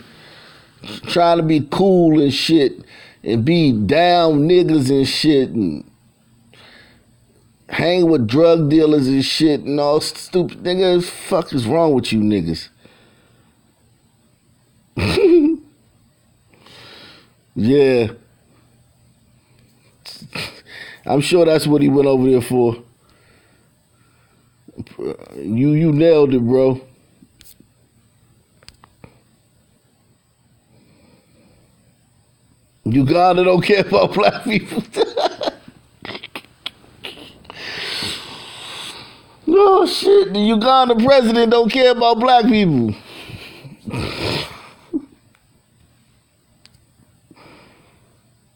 trying to be cool and shit and be down niggas and shit and hang with drug dealers and shit and all stupid niggas. Fuck is wrong with you niggas? Yeah. I'm sure that's what he went over there for. You nailed it, bro. Uganda don't care about black people. No shit, the Uganda president don't care about black people.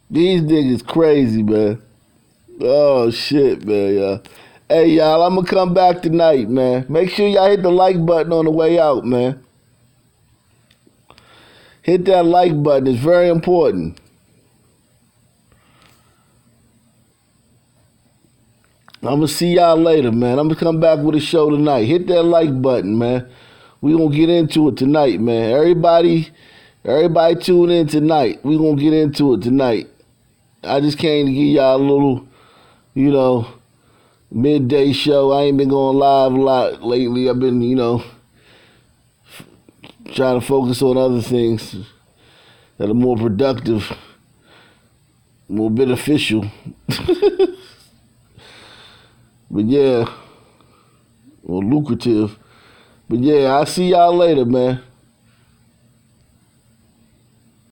These niggas crazy, man. Oh shit, man, y'all. Hey, y'all, I'm gonna come back tonight, man. Make sure y'all hit the like button on the way out, man. Hit that like button, it's very important. I'm gonna see y'all later, man. I'm gonna come back with a show tonight. Hit that like button, man. We gonna get into it tonight, man. Everybody tune in tonight. We gonna get into it tonight. I just came to give y'all a little, midday show. I ain't been going live a lot lately. I've been, trying to focus on other things that are more productive, more beneficial. But yeah, more lucrative. But yeah, I'll see y'all later, man.